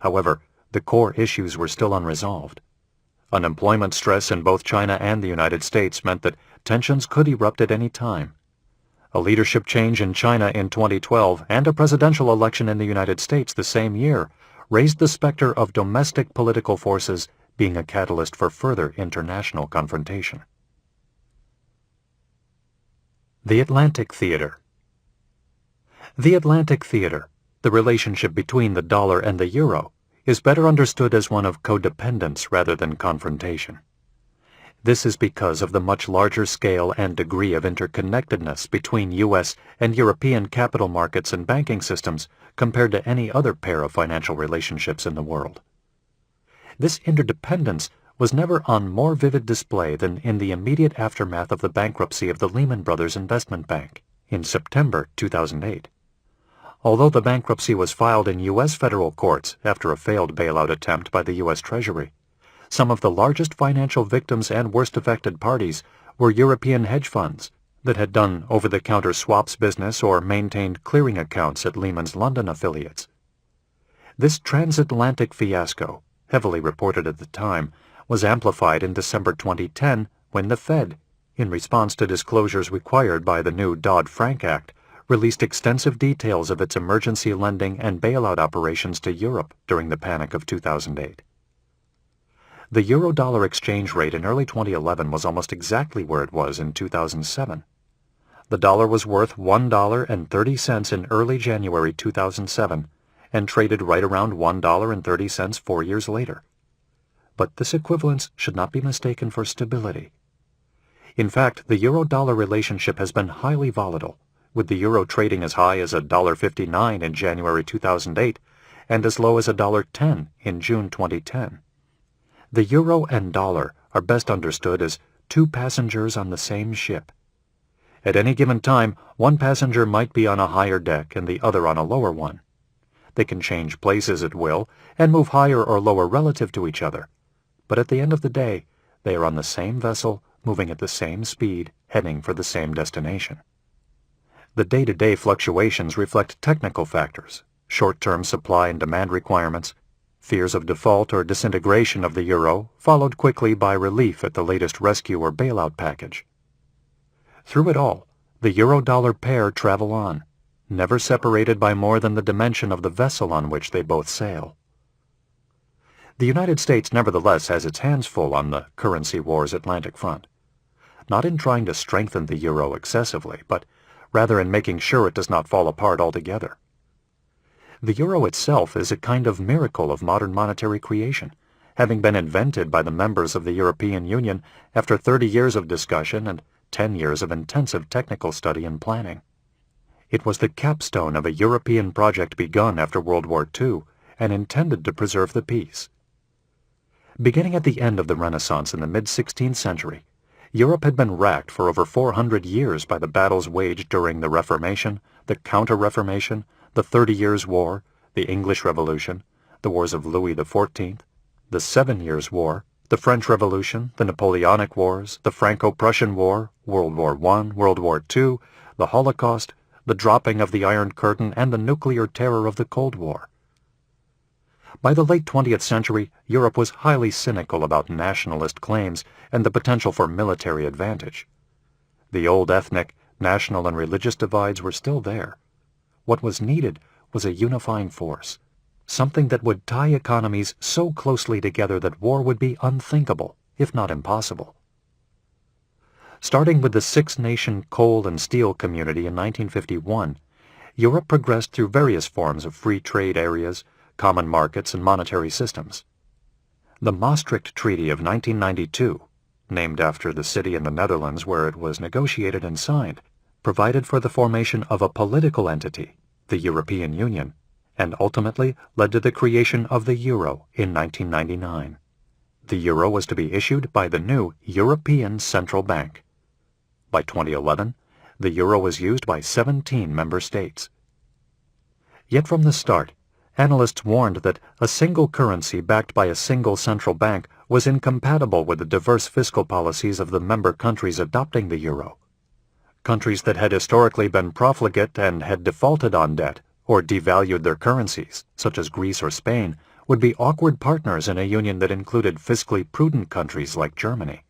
However, the core issues were still unresolved. Unemployment stress in both China and the United States meant that tensions could erupt at any time. A leadership change in China in 2012 and a presidential election in the United States the same year raised the specter of domestic political forces being a catalyst for further international confrontation. The Atlantic Theater. The Atlantic Theater, the relationship between the dollar and the euro, is better understood as one of codependence rather than confrontation. This is because of the much larger scale and degree of interconnectedness between U.S. and European capital markets and banking systems compared to any other pair of financial relationships in the world. This interdependence was never on more vivid display than in the immediate aftermath of the bankruptcy of the Lehman Brothers Investment Bank in September 2008. Although the bankruptcy was filed in U.S. federal courts after a failed bailout attempt by the U.S. Treasury, some of the largest financial victims and worst affected parties were European hedge funds that had done over-the-counter swaps business or maintained clearing accounts at Lehman's London affiliates. This transatlantic fiasco, heavily reported at the time, was amplified in December 2010 when the Fed, in response to disclosures required by the new Dodd-Frank Act, released extensive details of its emergency lending and bailout operations to Europe during the panic of 2008. The euro-dollar exchange rate in early 2011 was almost exactly where it was in 2007. The dollar was worth $1.30 in early January 2007 and traded right around $1.30 4 years later. But this equivalence should not be mistaken for stability. In fact, the euro-dollar relationship has been highly volatile, with the euro trading as high as $1.59 in January 2008 and as low as $1.10 in June 2010. The euro and dollar are best understood as two passengers on the same ship. At any given time, one passenger might be on a higher deck and the other on a lower one. They can change places at will and move higher or lower relative to each other, but at the end of the day, they are on the same vessel, moving at the same speed, heading for the same destination. The day-to-day fluctuations reflect technical factors, short-term supply and demand requirements, fears of default or disintegration of the euro, followed quickly by relief at the latest rescue or bailout package. Through it all, the euro-dollar pair travel on, never separated by more than the dimension of the vessel on which they both sail. The United States nevertheless has its hands full on the currency war's Atlantic front, not in trying to strengthen the euro excessively, but rather in making sure it does not fall apart altogether. The euro itself is a kind of miracle of modern monetary creation, having been invented by the members of the European Union after 30 years of discussion and 10 years of intensive technical study and planning. It was the capstone of a European project begun after World War II and intended to preserve the peace. Beginning at the end of the Renaissance in the mid-16th century, Europe had been racked for over 400 years by the battles waged during the Reformation, the Counter-Reformation, the 30 Years' War, the English Revolution, the wars of Louis XIV, the 7 Years' War, the French Revolution, the Napoleonic Wars, the Franco-Prussian War, World War I, World War II, the Holocaust, the dropping of the Iron Curtain, and the nuclear terror of the Cold War. By the late 20th century, Europe was highly cynical about nationalist claims and the potential for military advantage. The old ethnic, national, and religious divides were still there. What was needed was a unifying force, something that would tie economies so closely together that war would be unthinkable, if not impossible. Starting with the six-nation coal and steel community in 1951, Europe progressed through various forms of free trade areas, common markets, and monetary systems. The Maastricht Treaty of 1992, named after the city in the Netherlands where it was negotiated and signed, provided for the formation of a political entity, the European Union, and ultimately led to the creation of the euro in 1999. The euro was to be issued by the new European Central Bank. By 2011, the euro was used by 17 member states. Yet from the start, analysts warned that a single currency backed by a single central bank was incompatible with the diverse fiscal policies of the member countries adopting the euro. Countries that had historically been profligate and had defaulted on debt or devalued their currencies, such as Greece or Spain, would be awkward partners in a union that included fiscally prudent countries like Germany.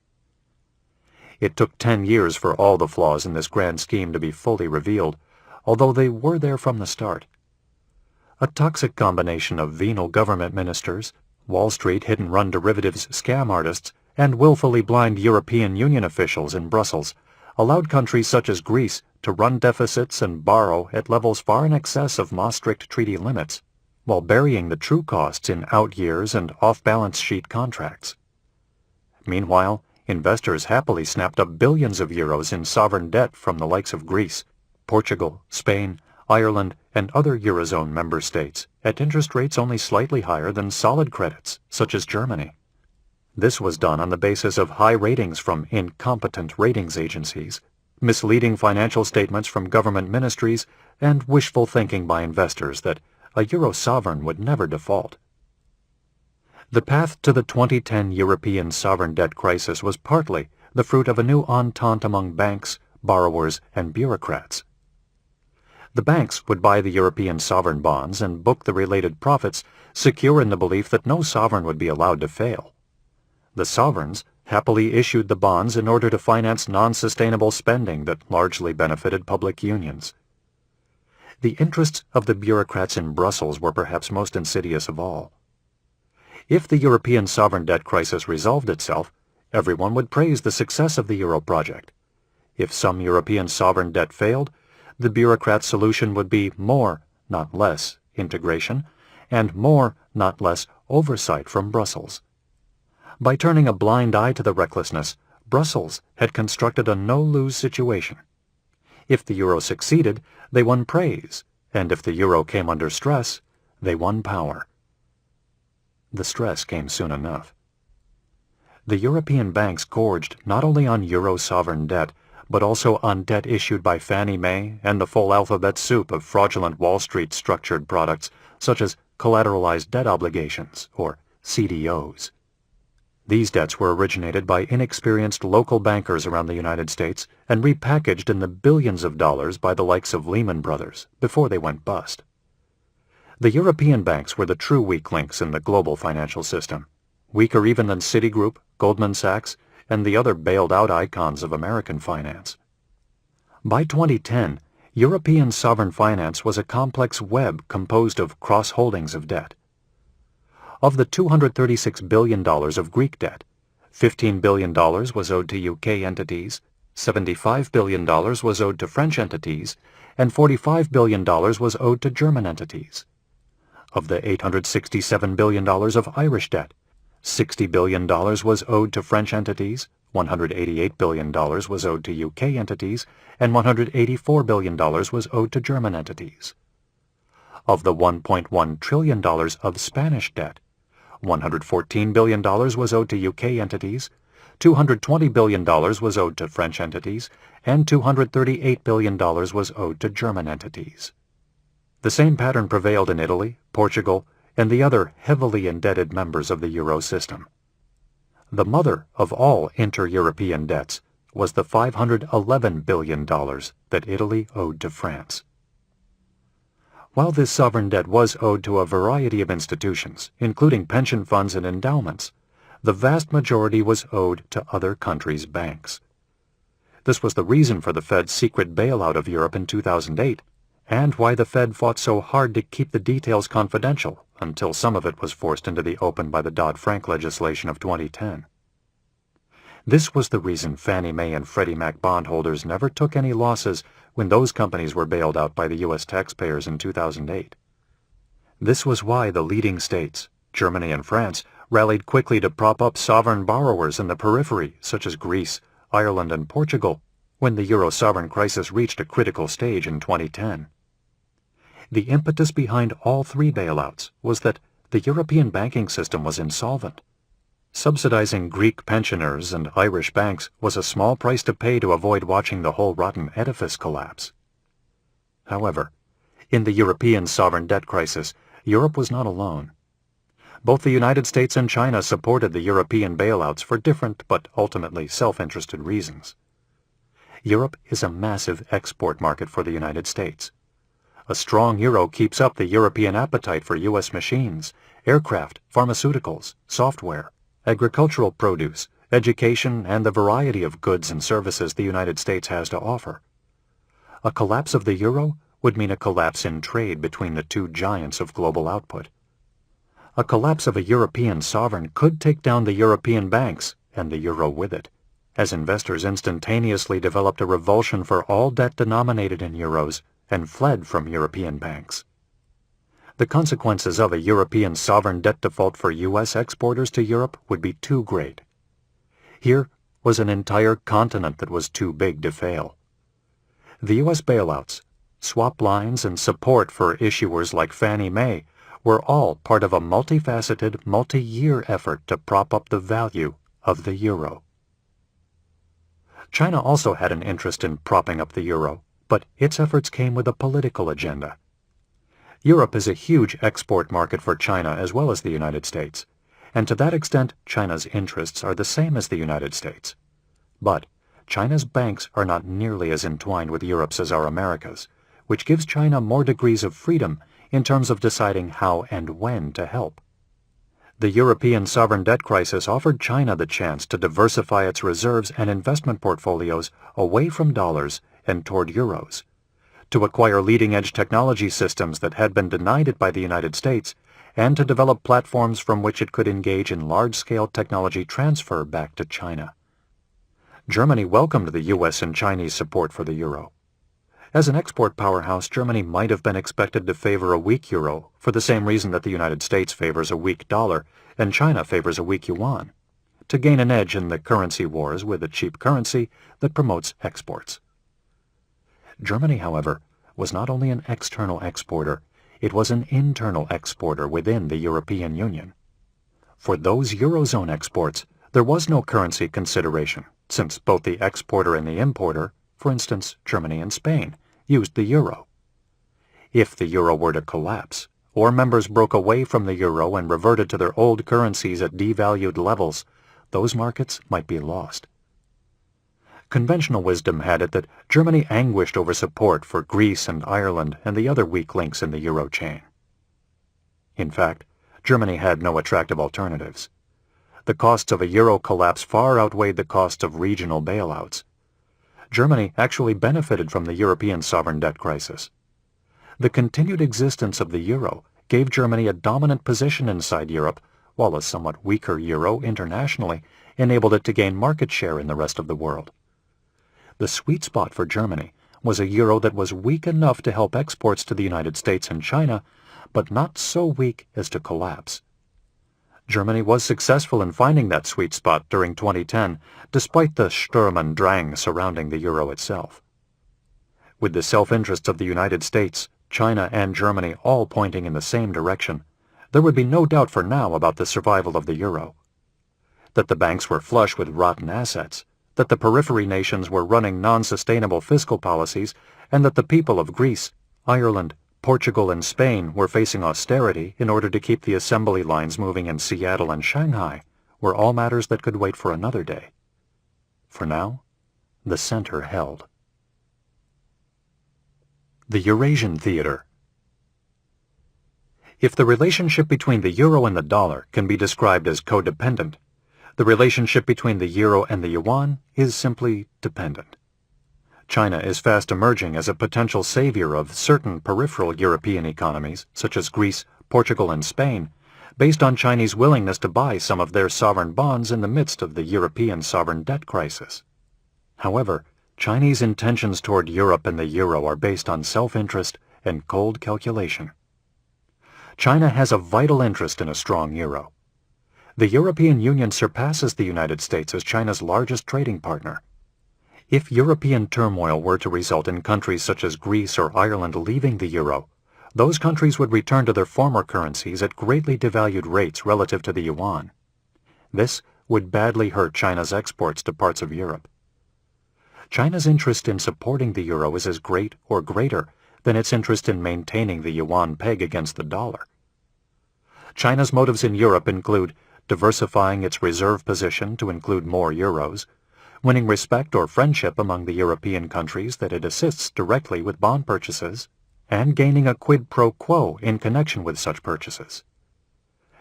It took 10 years for all the flaws in this grand scheme to be fully revealed, although they were there from the start. A toxic combination of venal government ministers, Wall Street hit-and-run derivatives scam artists, and willfully blind European Union officials in Brussels allowed countries such as Greece to run deficits and borrow at levels far in excess of Maastricht Treaty limits, while burying the true costs in out years and off-balance sheet contracts. Meanwhile, investors happily snapped up billions of euros in sovereign debt from the likes of Greece, Portugal, Spain, Ireland, and other Eurozone member states at interest rates only slightly higher than solid credits, such as Germany. This was done on the basis of high ratings from incompetent ratings agencies, misleading financial statements from government ministries, and wishful thinking by investors that a euro sovereign would never default. The path to the 2010 European sovereign debt crisis was partly the fruit of a new entente among banks, borrowers, and bureaucrats. The banks would buy the European sovereign bonds and book the related profits, secure in the belief that no sovereign would be allowed to fail. The sovereigns happily issued the bonds in order to finance non-sustainable spending that largely benefited public unions. The interests of the bureaucrats in Brussels were perhaps most insidious of all. If the European sovereign debt crisis resolved itself, everyone would praise the success of the euro project. If some European sovereign debt failed, the bureaucrat's solution would be more, not less, integration, and more, not less, oversight from Brussels. By turning a blind eye to the recklessness, Brussels had constructed a no-lose situation. If the euro succeeded, they won praise, and if the euro came under stress, they won power. The stress came soon enough. The European banks gorged not only on euro sovereign debt, but also on debt issued by Fannie Mae and the full alphabet soup of fraudulent Wall Street structured products such as collateralized debt obligations, or CDOs. These debts were originated by inexperienced local bankers around the United States and repackaged in the billions of dollars by the likes of Lehman Brothers before they went bust. The European banks were the true weak links in the global financial system, weaker even than Citigroup, Goldman Sachs, and the other bailed-out icons of American finance. By 2010, European sovereign finance was a complex web composed of cross-holdings of debt. Of the $236 billion of Greek debt, $15 billion was owed to UK entities, $75 billion was owed to French entities, and $45 billion was owed to German entities. Of the $867 billion of Irish debt, $60 billion was owed to French entities, $188 billion was owed to UK entities, and $184 billion was owed to German entities. Of the $1.1 trillion of Spanish debt, $114 billion was owed to UK entities, $220 billion was owed to French entities, and $238 billion was owed to German entities. The same pattern prevailed in Italy, Portugal, and the other heavily indebted members of the euro system. The mother of all inter-European debts was the $511 billion that Italy owed to France. While this sovereign debt was owed to a variety of institutions, including pension funds and endowments, the vast majority was owed to other countries' banks. This was the reason for the Fed's secret bailout of Europe in 2008, and why the Fed fought so hard to keep the details confidential until some of it was forced into the open by the Dodd-Frank legislation of 2010. This was the reason Fannie Mae and Freddie Mac bondholders never took any losses when those companies were bailed out by the U.S. taxpayers in 2008. This was why the leading states, Germany and France, rallied quickly to prop up sovereign borrowers in the periphery, such as Greece, Ireland, and Portugal, when the euro sovereign crisis reached a critical stage in 2010. The impetus behind all three bailouts was that the European banking system was insolvent. Subsidizing Greek pensioners and Irish banks was a small price to pay to avoid watching the whole rotten edifice collapse. However, in the European sovereign debt crisis, Europe was not alone. Both the United States and China supported the European bailouts for different but ultimately self-interested reasons. Europe is a massive export market for the United States. A strong euro keeps up the European appetite for U.S. machines, aircraft, pharmaceuticals, software, agricultural produce, education, and the variety of goods and services the United States has to offer. A collapse of the euro would mean a collapse in trade between the two giants of global output. A collapse of a European sovereign could take down the European banks and the euro with it, as investors instantaneously developed a revulsion for all debt denominated in euros and fled from European banks. The consequences of a European sovereign debt default for U.S. exporters to Europe would be too great. Here, was an entire continent that was too big to fail. The U.S. bailouts, swap lines, and support for issuers like Fannie Mae were all part of a multifaceted, multi-year effort to prop up the value of the euro. China also had an interest in propping up the euro, but its efforts came with a political agenda. Europe is a huge export market for China as well as the United States, and to that extent China's interests are the same as the United States. But China's banks are not nearly as entwined with Europe's as are America's, which gives China more degrees of freedom in terms of deciding how and when to help. The European sovereign debt crisis offered China the chance to diversify its reserves and investment portfolios away from dollars and toward euros, to acquire leading-edge technology systems that had been denied it by the United States, and to develop platforms from which it could engage in large-scale technology transfer back to China. Germany welcomed the U.S. and Chinese support for the euro. As an export powerhouse, Germany might have been expected to favor a weak euro for the same reason that the United States favors a weak dollar and China favors a weak yuan, to gain an edge in the currency wars with a cheap currency that promotes exports. Germany, however, was not only an external exporter, it was an internal exporter within the European Union. For those Eurozone exports, there was no currency consideration, since both the exporter and the importer, for instance Germany and Spain, used the euro. If the euro were to collapse, or members broke away from the euro and reverted to their old currencies at devalued levels, those markets might be lost. Conventional wisdom had it that Germany anguished over support for Greece and Ireland and the other weak links in the euro chain. In fact, Germany had no attractive alternatives. The costs of a euro collapse far outweighed the costs of regional bailouts. Germany actually benefited from the European sovereign debt crisis. The continued existence of the euro gave Germany a dominant position inside Europe, while a somewhat weaker euro internationally enabled it to gain market share in the rest of the world. The sweet spot for Germany was a euro that was weak enough to help exports to the United States and China, but not so weak as to collapse. Germany was successful in finding that sweet spot during 2010, despite the Sturm und Drang surrounding the euro itself. With the self-interests of the United States, China, and Germany all pointing in the same direction, there would be no doubt for now about the survival of the euro. That the banks were flush with rotten assets, that the periphery nations were running non-sustainable fiscal policies, and that the people of Greece, Ireland, Portugal, and Spain were facing austerity in order to keep the assembly lines moving in Seattle and Shanghai, were all matters that could wait for another day. For now, the center held. The Eurasian Theater. If the relationship between the euro and the dollar can be described as codependent, the relationship between the euro and the yuan is simply dependent. China is fast emerging as a potential savior of certain peripheral European economies, such as Greece, Portugal, and Spain, based on Chinese willingness to buy some of their sovereign bonds in the midst of the European sovereign debt crisis. However, Chinese intentions toward Europe and the euro are based on self-interest and cold calculation. China has a vital interest in a strong euro. The European Union surpasses the United States as China's largest trading partner. If European turmoil were to result in countries such as Greece or Ireland leaving the euro, those countries would return to their former currencies at greatly devalued rates relative to the yuan. This would badly hurt China's exports to parts of Europe. China's interest in supporting the euro is as great or greater than its interest in maintaining the yuan peg against the dollar. China's motives in Europe include diversifying its reserve position to include more euros, winning respect or friendship among the European countries that it assists directly with bond purchases, and gaining a quid pro quo in connection with such purchases.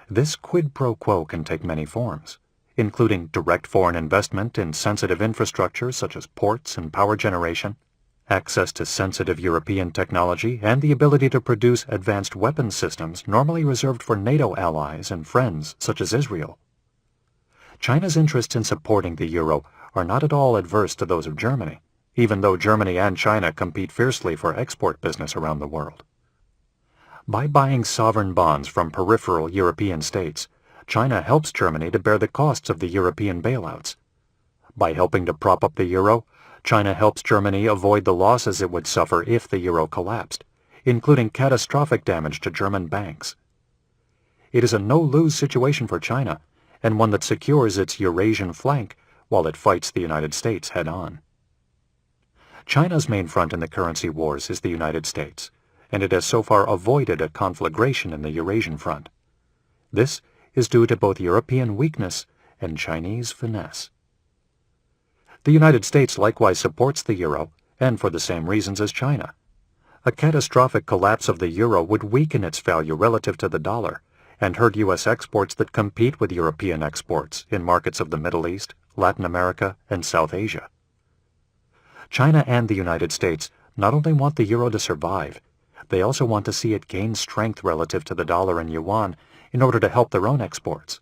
This quid pro quo can take many forms, including direct foreign investment in sensitive infrastructure such as ports and power generation, access to sensitive European technology, and the ability to produce advanced weapons systems normally reserved for NATO allies and friends such as Israel. China's interests in supporting the euro are not at all adverse to those of Germany, even though Germany and China compete fiercely for export business around the world. By buying sovereign bonds from peripheral European states, China helps Germany to bear the costs of the European bailouts. By helping to prop up the euro, China helps Germany avoid the losses it would suffer if the euro collapsed, including catastrophic damage to German banks. It is a no-lose situation for China, and one that secures its Eurasian flank while it fights the United States head-on. China's main front in the currency wars is the United States, and it has so far avoided a conflagration in the Eurasian front. This is due to both European weakness and Chinese finesse. The United States likewise supports the euro, and for the same reasons as China. A catastrophic collapse of the euro would weaken its value relative to the dollar and hurt U.S. exports that compete with European exports in markets of the Middle East, Latin America, and South Asia. China and the United States not only want the euro to survive, they also want to see it gain strength relative to the dollar and yuan in order to help their own exports.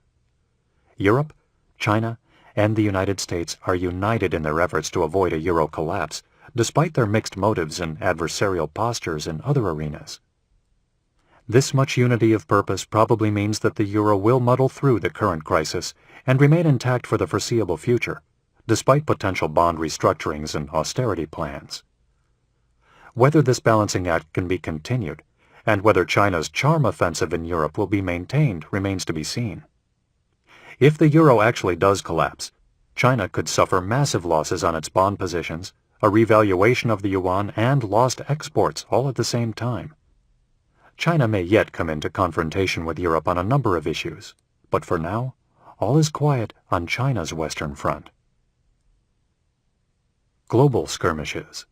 Europe, China, and the United States are united in their efforts to avoid a euro collapse, despite their mixed motives and adversarial postures in other arenas. This much unity of purpose probably means that the euro will muddle through the current crisis and remain intact for the foreseeable future, despite potential bond restructurings and austerity plans. Whether this balancing act can be continued, and whether China's charm offensive in Europe will be maintained, remains to be seen. If the euro actually does collapse, China could suffer massive losses on its bond positions, a revaluation of the yuan, and lost exports all at the same time. China may yet come into confrontation with Europe on a number of issues, but for now, all is quiet on China's Western Front. Global skirmishes.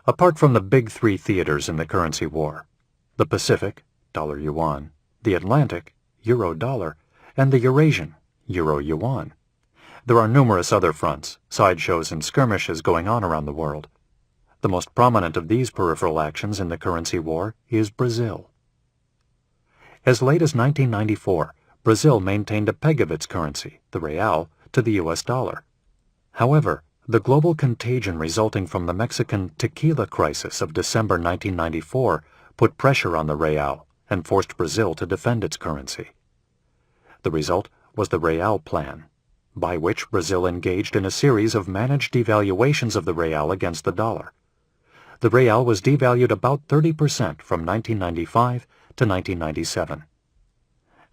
Apart from the big three theaters in the currency war, the Pacific, dollar-yuan, the Atlantic, euro-dollar, and the Eurasian, euro-yuan, there are numerous other fronts, sideshows, and skirmishes going on around the world. The most prominent of these peripheral actions in the currency war is Brazil. As late as 1994, Brazil maintained a peg of its currency, the real, to the US dollar. However, the global contagion resulting from the Mexican tequila crisis of December 1994 put pressure on the real and forced Brazil to defend its currency. The result was the Real Plan, by which Brazil engaged in a series of managed devaluations of the real against the dollar. The real was devalued about 30% from 1995 to 1997.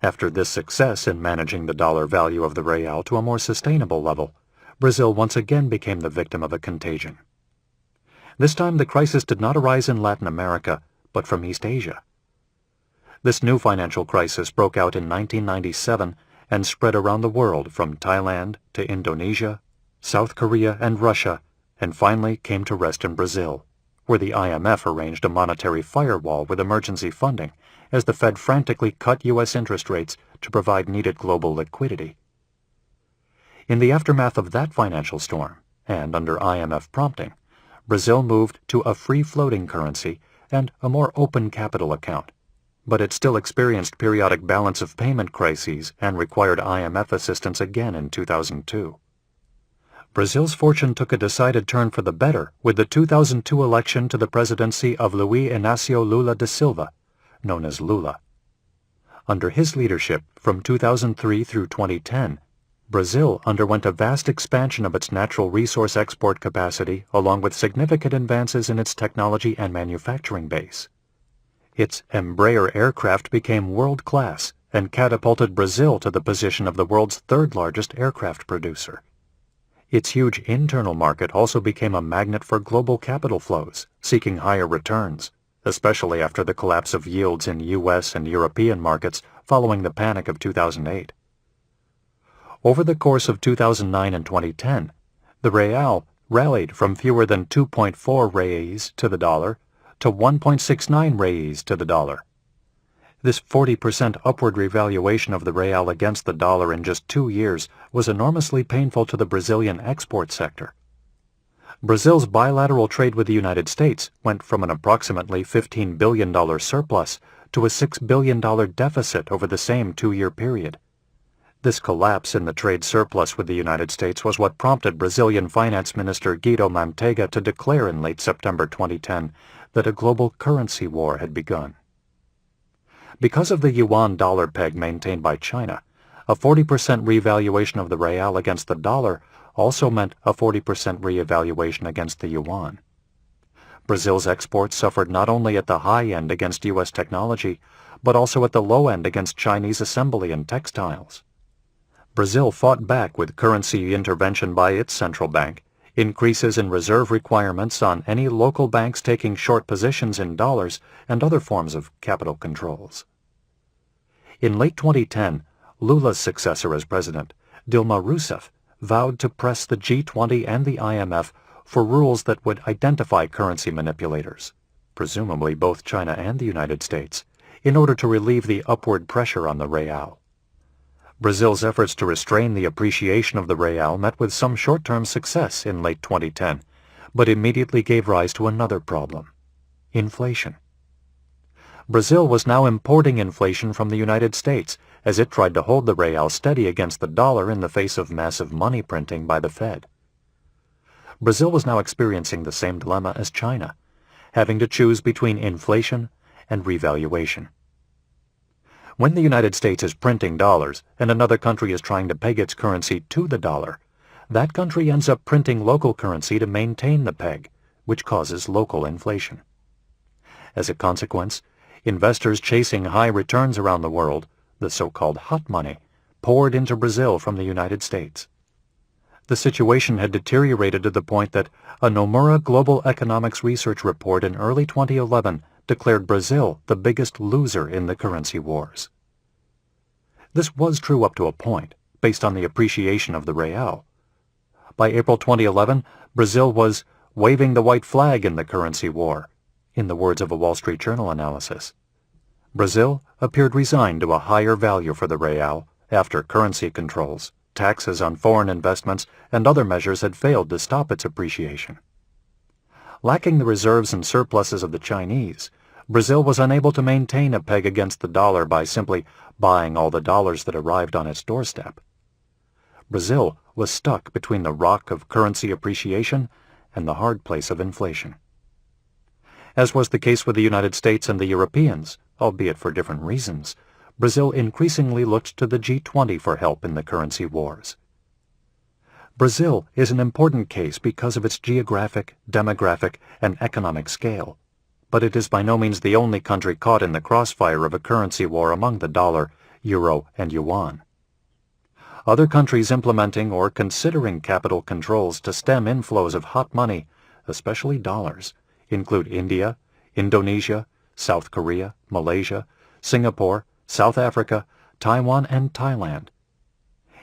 After this success in managing the dollar value of the real to a more sustainable level, Brazil once again became the victim of a contagion. This time the crisis did not arise in Latin America, but from East Asia. This new financial crisis broke out in 1997 and spread around the world from Thailand to Indonesia, South Korea, and Russia, and finally came to rest in Brazil, where the IMF arranged a monetary firewall with emergency funding as the Fed frantically cut U.S. interest rates to provide needed global liquidity. In the aftermath of that financial storm, and under IMF prompting, Brazil moved to a free-floating currency and a more open capital account, but it still experienced periodic balance of payment crises and required IMF assistance again in 2002. Brazil's fortune took a decided turn for the better with the 2002 election to the presidency of Luiz Inácio Lula da Silva, known as Lula. Under his leadership, from 2003 through 2010, Brazil underwent a vast expansion of its natural resource export capacity along with significant advances in its technology and manufacturing base. Its Embraer aircraft became world-class and catapulted Brazil to the position of the world's third-largest aircraft producer. Its huge internal market also became a magnet for global capital flows, seeking higher returns, especially after the collapse of yields in U.S. and European markets following the panic of 2008. Over the course of 2009 and 2010, the real rallied from fewer than 2.4 reais to the dollar to 1.69 reais to the dollar. This 40% upward revaluation of the real against the dollar in just 2 years was enormously painful to the Brazilian export sector. Brazil's bilateral trade with the United States went from an approximately $15 billion surplus to a $6 billion deficit over the same 2-year period. This collapse in the trade surplus with the United States was what prompted Brazilian Finance Minister Guido Mantega to declare in late September 2010 that a global currency war had begun. Because of the yuan dollar peg maintained by China, A 40% revaluation of the real against the dollar also meant a 40% reevaluation against the yuan. Brazil's exports suffered not only at the high end against U.S. technology, but also at the low end against Chinese assembly and textiles. Brazil fought back with currency intervention by its central bank, increases in reserve requirements on any local banks taking short positions in dollars, and other forms of capital controls. In late 2010, Lula's successor as president, Dilma Rousseff, vowed to press the G20 and the IMF for rules that would identify currency manipulators, presumably both China and the United States, in order to relieve the upward pressure on the real. Brazil's efforts to restrain the appreciation of the real met with some short-term success in late 2010, but immediately gave rise to another problem: inflation. Brazil was now importing inflation from the United States as it tried to hold the real steady against the dollar in the face of massive money printing by the Fed. Brazil was now experiencing the same dilemma as China, having to choose between inflation and revaluation. When the United States is printing dollars and another country is trying to peg its currency to the dollar, that country ends up printing local currency to maintain the peg, which causes local inflation. As a consequence, investors chasing high returns around the world, the so-called hot money, poured into Brazil from the United States. The situation had deteriorated to the point that a Nomura Global Economics Research report in early 2011 declared Brazil the biggest loser in the currency wars. This was true up to a point, based on the appreciation of the real. By April 2011, Brazil was waving the white flag in the currency war, in the words of a Wall Street Journal analysis. Brazil appeared resigned to a higher value for the real after currency controls, taxes on foreign investments, and other measures had failed to stop its appreciation. Lacking the reserves and surpluses of the Chinese, Brazil was unable to maintain a peg against the dollar by simply buying all the dollars that arrived on its doorstep. Brazil was stuck between the rock of currency appreciation and the hard place of inflation. As was the case with the United States and the Europeans, albeit for different reasons, Brazil increasingly looked to the G20 for help in the currency wars. Brazil is an important case because of its geographic, demographic, and economic scale, but it is by no means the only country caught in the crossfire of a currency war among the dollar, euro, and yuan. Other countries implementing or considering capital controls to stem inflows of hot money, especially dollars, include India, Indonesia, South Korea, Malaysia, Singapore, South Africa, Taiwan, and Thailand.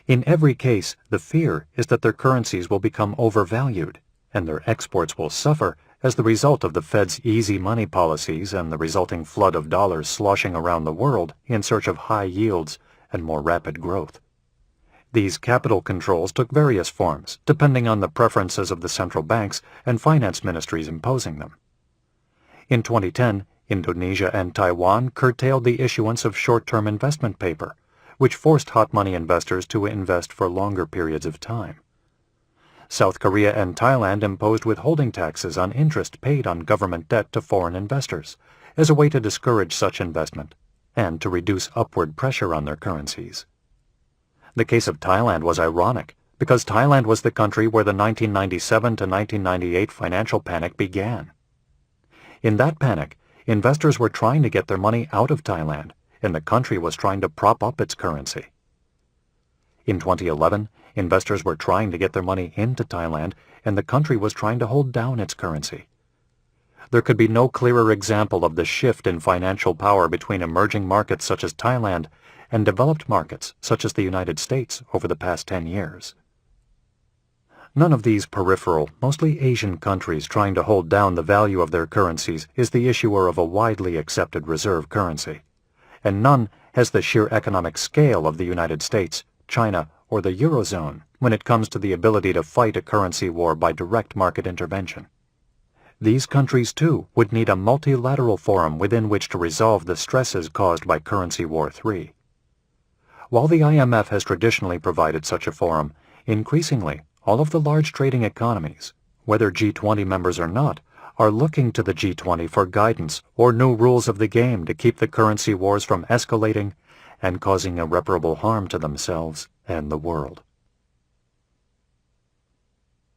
In every case, the fear is that their currencies will become overvalued, and their exports will suffer as the result of the Fed's easy money policies and the resulting flood of dollars sloshing around the world in search of high yields and more rapid growth. These capital controls took various forms, depending on the preferences of the central banks and finance ministries imposing them. In 2010, Indonesia and Taiwan curtailed the issuance of short-term investment paper, which forced hot money investors to invest for longer periods of time. South Korea and Thailand imposed withholding taxes on interest paid on government debt to foreign investors, as a way to discourage such investment and to reduce upward pressure on their currencies. The case of Thailand was ironic, because Thailand was the country where the 1997 to 1998 financial panic began. In that panic, investors were trying to get their money out of Thailand, and the country was trying to prop up its currency. In 2011, investors were trying to get their money into Thailand, and the country was trying to hold down its currency. There could be no clearer example of the shift in financial power between emerging markets such as Thailand and developed markets such as the United States over the past 10 years. None of these peripheral, mostly Asian countries trying to hold down the value of their currencies is the issuer of a widely accepted reserve currency, and none has the sheer economic scale of the United States, China, or the Eurozone when it comes to the ability to fight a currency war by direct market intervention. These countries, too, would need a multilateral forum within which to resolve the stresses caused by Currency War III. While the IMF has traditionally provided such a forum, increasingly, all of the large trading economies, whether G20 members or not, are looking to the G20 for guidance or new rules of the game to keep the currency wars from escalating and causing irreparable harm to themselves and the world.